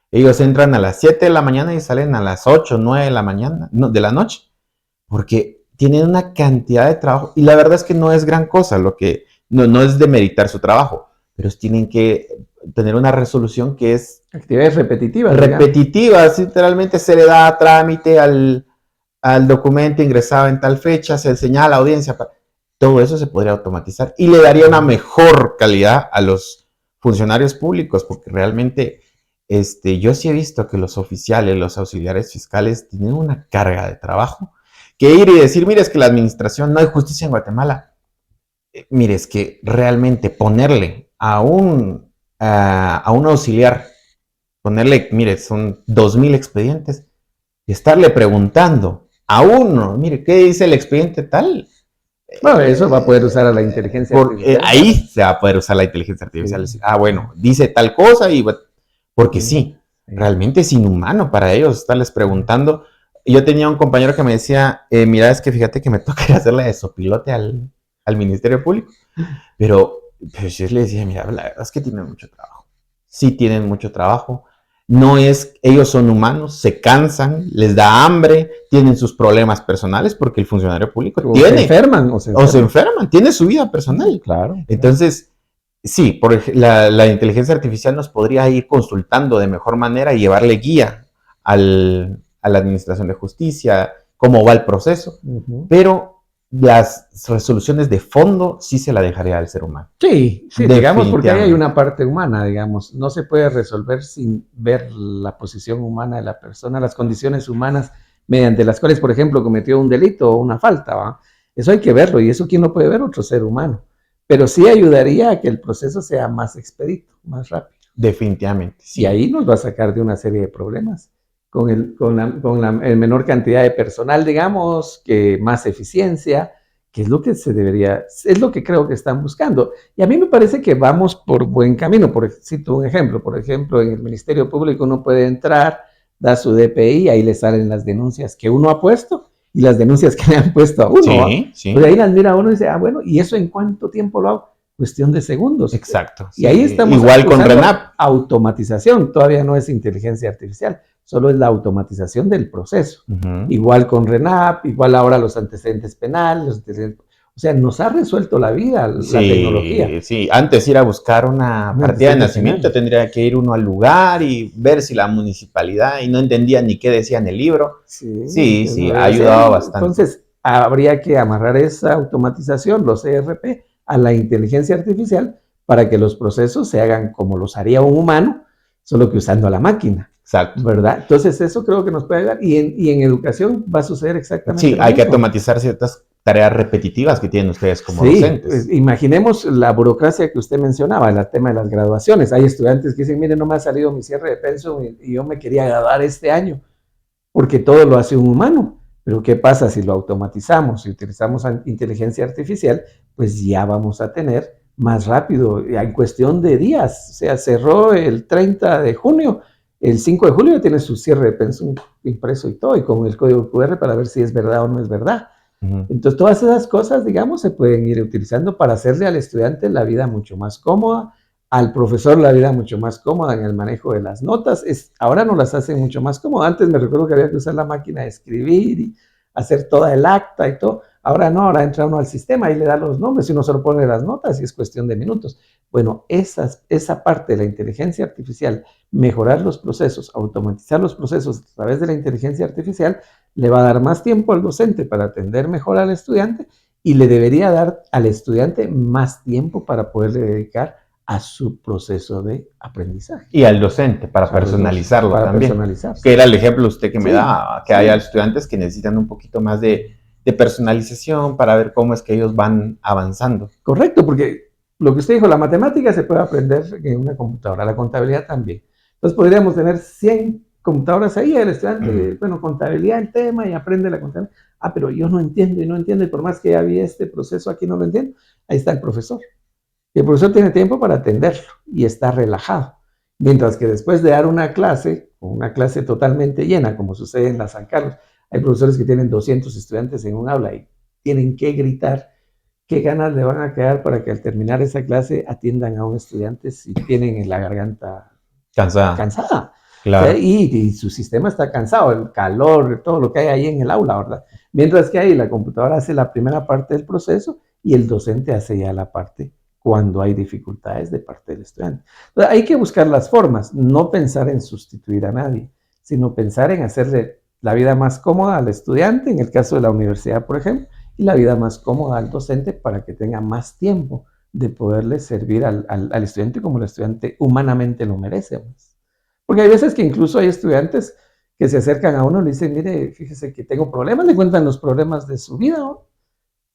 Ellos entran a las 7 de la mañana y salen a las 8, 9 de la mañana, no, de la noche, porque tienen una cantidad de trabajo, y la verdad es que no es gran cosa, no es demeritar su trabajo, pero tienen que tener una resolución que es... Actividades repetitivas. Repetitivas, literalmente se le da trámite al documento ingresado en tal fecha, se señala a la audiencia, todo eso se podría automatizar y le daría una mejor calidad a los funcionarios públicos, porque realmente yo sí he visto que los oficiales, los auxiliares fiscales tienen una carga de trabajo, que ir y decir, mire, es que la administración no hay justicia en Guatemala. Mire, es que realmente ponerle a un auxiliar, ponerle, mire, son 2,000 expedientes, y estarle preguntando a uno, mire, ¿qué dice el expediente tal? Bueno, eso va a poder usar a la inteligencia artificial. Ahí se va a poder usar la inteligencia artificial. Sí. Bueno, dice tal cosa porque sí, realmente es inhumano para ellos estarles preguntando. Yo tenía un compañero que me decía, mira, es que fíjate que me toca hacerle de sopilote al Ministerio Público. Pero yo le decía, mira, la verdad es que tienen mucho trabajo. Sí tienen mucho trabajo. No es, ellos son humanos, se cansan, les da hambre, tienen sus problemas personales, porque el funcionario público se enferman. Tiene su vida personal. Claro. Entonces, sí, la inteligencia artificial nos podría ir consultando de mejor manera y llevarle guía a la administración de justicia, cómo va el proceso, pero las resoluciones de fondo sí se la dejaría al ser humano. Sí, digamos, porque ahí hay una parte humana, digamos, no se puede resolver sin ver la posición humana de la persona, las condiciones humanas mediante las cuales, por ejemplo, cometió un delito o una falta, ¿va? Eso hay que verlo, y eso ¿quién lo puede ver? Otro ser humano. Pero sí ayudaría a que el proceso sea más expedito, más rápido. Definitivamente, sí. Y ahí nos va a sacar de una serie de problemas. Con la menor cantidad de personal, digamos, que más eficiencia, que es lo que es lo que creo que están buscando. Y a mí me parece que vamos por buen camino. Cito un ejemplo, por ejemplo, en el Ministerio Público uno puede entrar, da su DPI, ahí le salen las denuncias que uno ha puesto y las denuncias que le han puesto a uno. Sí. Pues ahí las mira uno y dice, bueno, ¿y eso en cuánto tiempo lo hago? Cuestión de segundos. Exacto. Y ahí estamos. Igual con RENAP. Automatización, todavía no es inteligencia artificial, solo es la automatización del proceso. Igual con RENAP, igual ahora los antecedentes penales, o sea, nos ha resuelto la vida la tecnología. Sí, antes ir a buscar una partida de nacimiento, tendría que ir uno al lugar y ver si la municipalidad, y no entendía ni qué decía en el libro. Sí, ha ayudado bastante. Entonces, habría que amarrar esa automatización, los ERP, a la inteligencia artificial para que los procesos se hagan como los haría un humano, solo que usando a la máquina. Exacto. ¿Verdad? Entonces eso creo que nos puede ayudar. Y en educación va a suceder exactamente lo mismo. Sí, hay que automatizar ciertas tareas repetitivas que tienen ustedes como docentes. Pues, imaginemos la burocracia que usted mencionaba, el tema de las graduaciones. Hay estudiantes que dicen, mire, no me ha salido mi cierre de pensum y yo me quería graduar este año, porque todo lo hace un humano. Pero ¿qué pasa si lo automatizamos y utilizamos inteligencia artificial? Pues ya vamos a tener más rápido, en cuestión de días. O sea, cerró el 30 de junio, el 5 de julio ya tiene su cierre de pensum impreso y todo, y con el código QR para ver si es verdad o no es verdad. Entonces, todas esas cosas, digamos, se pueden ir utilizando para hacerle al estudiante la vida mucho más cómoda, al profesor la vida mucho más cómoda en el manejo de las notas. Ahora nos las hacen mucho más cómodas. Antes me recuerdo que había que usar la máquina de escribir y hacer toda el acta y todo. Ahora no, ahora entra uno al sistema y le da los nombres y uno solo pone las notas y es cuestión de minutos. Bueno, esa parte de la inteligencia artificial, mejorar los procesos, automatizar los procesos a través de la inteligencia artificial, le va a dar más tiempo al docente para atender mejor al estudiante y le debería dar al estudiante más tiempo para poderle dedicar a su proceso de aprendizaje. Y al docente, para personalizarlo también. Que era el ejemplo usted que me daba, que hay estudiantes que necesitan un poquito más de personalización para ver cómo es que ellos van avanzando. Correcto, porque lo que usted dijo, la matemática se puede aprender en una computadora, la contabilidad también. Entonces podríamos tener 100 computadoras ahí, el estudiante, bueno, contabilidad el tema y aprende la contabilidad. Ah, pero yo no entiendo y por más que ya vi este proceso aquí no lo entiendo. Ahí está el profesor. Y el profesor tiene tiempo para atenderlo y está relajado. Mientras que después de dar una clase totalmente llena, como sucede en la San Carlos, hay profesores que tienen 200 estudiantes en un aula y tienen que gritar. ¿Qué ganas le van a quedar para que al terminar esa clase atiendan a un estudiante si tienen la garganta cansada? Claro. O sea, y su sistema está cansado, el calor, todo lo que hay ahí en el aula, ¿verdad? Mientras que ahí la computadora hace la primera parte del proceso y el docente hace ya la parte cuando hay dificultades de parte del estudiante. Entonces, hay que buscar las formas, no pensar en sustituir a nadie, sino pensar en hacerle la vida más cómoda al estudiante, en el caso de la universidad, por ejemplo, y la vida más cómoda al docente para que tenga más tiempo de poderle servir al estudiante como el estudiante humanamente lo merece. Porque hay veces que incluso hay estudiantes que se acercan a uno y le dicen, mire, fíjese que tengo problemas, le cuentan los problemas de su vida, ¿no?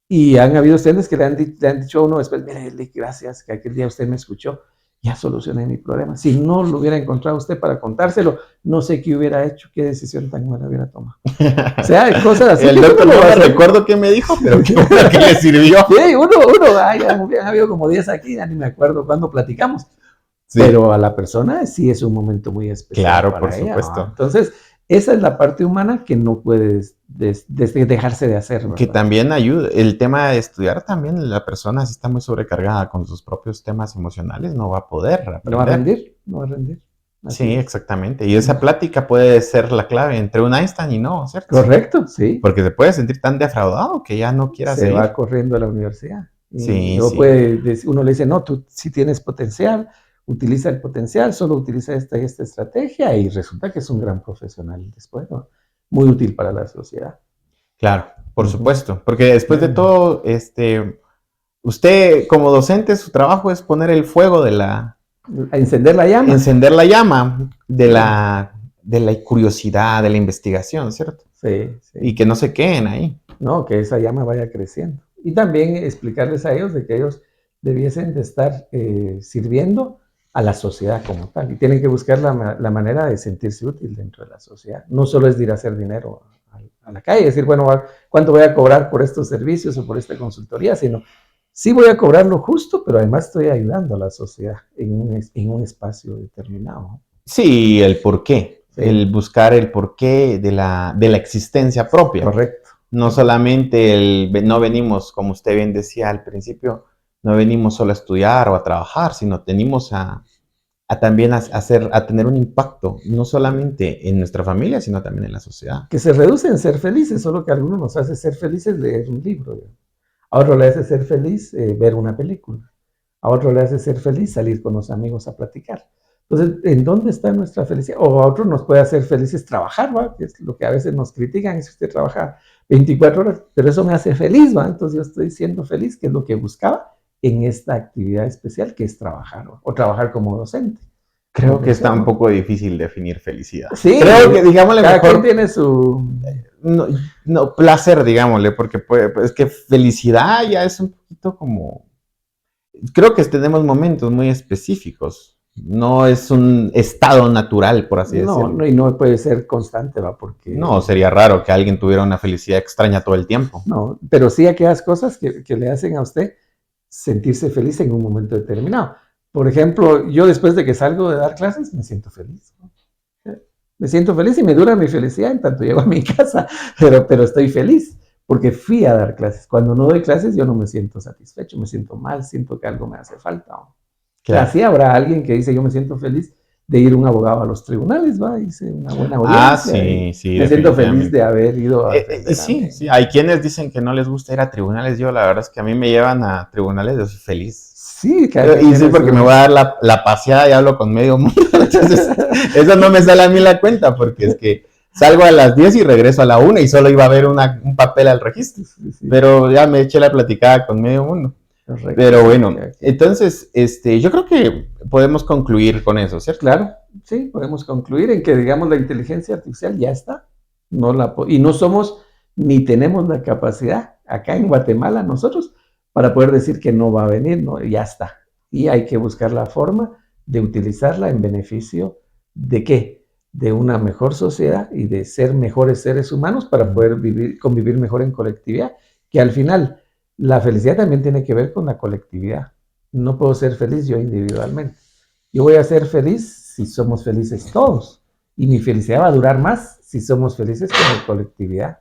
Y han habido estudiantes que le han dicho a uno después, mire, gracias, que aquel día usted me escuchó, ya solucioné mi problema. Si no lo hubiera encontrado usted para contárselo, no sé qué hubiera hecho, qué decisión tan buena hubiera tomado. O sea, hay cosas así. El doctor no me recuerdo qué me dijo, pero qué bueno que le sirvió. Sí, uno, ha habido como 10 aquí, ya ni me acuerdo cuándo platicamos. Sí. Pero a la persona sí es un momento muy especial. Claro, para por ella, supuesto. ¿no? Entonces, esa es la parte humana que no puede dejarse de hacer, ¿verdad? Que también ayuda. El tema de estudiar también, la persona si está muy sobrecargada con sus propios temas emocionales, no va a poder aprender. No va a rendir. Así sí, es. Exactamente. Y esa plática puede ser la clave entre un Einstein y no, ¿cierto? Correcto, sí. Porque se puede sentir tan defraudado que ya no quiera seguir. Se va corriendo a la universidad. Sí, sí. Uno le dice, no, tú sí tienes potencial, utiliza el potencial, solo utiliza esta y esta estrategia y resulta que es un gran profesional después, ¿no? Muy útil para la sociedad. Claro, por supuesto, porque después de todo, usted como docente, su trabajo es poner el fuego de la... Encender la llama. Encender la llama de la curiosidad, de la investigación, ¿cierto? Sí. Y que no se queden ahí. No, que esa llama vaya creciendo. Y también explicarles a ellos de que ellos debiesen de estar sirviendo a la sociedad como tal. Y tienen que buscar la manera de sentirse útil dentro de la sociedad. No solo es de ir a hacer dinero a la calle, decir, bueno, ¿cuánto voy a cobrar por estos servicios o por esta consultoría? Sino, sí voy a cobrar lo justo, pero además estoy ayudando a la sociedad en un espacio determinado. Sí, el porqué. Sí. El buscar el porqué de la existencia propia. Correcto. No solamente no venimos, como usted bien decía al principio, no venimos solo a estudiar o a trabajar, sino venimos a también a tener un impacto, no solamente en nuestra familia, sino también en la sociedad. Que se reduce en ser felices, solo que a algunos nos hace ser felices leer un libro. A otro le hace ser feliz ver una película. A otro le hace ser feliz salir con los amigos a platicar. Entonces, ¿en dónde está nuestra felicidad? O a otros nos puede hacer felices trabajar, ¿va? Que es lo que a veces nos critican, es que usted trabaja 24 horas, pero eso me hace feliz, ¿va? Entonces yo estoy siendo feliz, que es lo que buscaba, en esta actividad especial que es trabajar o trabajar como docente. Creo que está un poco difícil definir felicidad. Sí, creo que, digámosle, cada mejor quien tiene su... No, placer, digámosle, porque es que felicidad ya es un poquito como... Creo que tenemos momentos muy específicos. No es un estado natural, por así decirlo. No, y no puede ser constante, ¿va? Porque... No, sería raro que alguien tuviera una felicidad extraña todo el tiempo. No, pero sí aquellas cosas que le hacen a usted sentirse feliz en un momento determinado. Por ejemplo, yo después de que salgo de dar clases me siento feliz. Me siento feliz y me dura mi felicidad en tanto llego a mi casa, pero estoy feliz porque fui a dar clases. Cuando no doy clases yo no me siento satisfecho, me siento mal, siento que algo me hace falta. Claro. Así habrá alguien que dice yo me siento feliz de ir un abogado a los tribunales, va, hice una buena audiencia. Sí. Me siento feliz de haber ido a... sí, hay quienes dicen que no les gusta ir a tribunales. Yo la verdad es que a mí me llevan a tribunales, yo soy feliz. Sí, y sí, porque me voy a dar la paseada y hablo con medio mundo. Entonces, eso no me sale a mí la cuenta, porque es que salgo a las 10 y regreso a la 1 y solo iba a ver un papel al registro. Sí. Pero ya me eché la platicada con medio mundo. Correcto. Pero bueno, entonces, yo creo que podemos concluir con eso, ¿cierto? Claro, sí, podemos concluir en que, digamos, la inteligencia artificial ya está. Y no somos ni tenemos la capacidad acá en Guatemala nosotros para poder decir que no va a venir, no, ya está. Y hay que buscar la forma de utilizarla en beneficio de ¿qué? De una mejor sociedad y de ser mejores seres humanos para poder convivir mejor en colectividad, que al final la felicidad también tiene que ver con la colectividad. No puedo ser feliz yo individualmente. Yo voy a ser feliz si somos felices todos. Y mi felicidad va a durar más si somos felices como colectividad.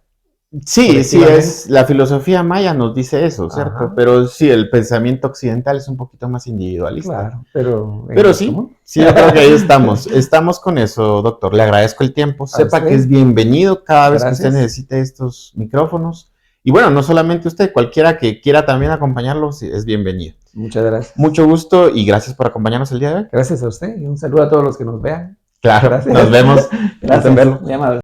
Sí, es la filosofía maya nos dice eso, ¿cierto? Ajá. Pero sí, el pensamiento occidental es un poquito más individualista. Claro, pero sí, yo creo que ahí estamos con eso, doctor. Le agradezco el tiempo. Sepa que es bienvenido cada vez que usted necesite estos micrófonos. Y bueno, no solamente usted, cualquiera que quiera también acompañarlos es bienvenido. Muchas gracias. Mucho gusto y gracias por acompañarnos el día de hoy. Gracias a usted y un saludo a todos los que nos vean. Claro, gracias. Nos vemos. Gracias. Muy amable.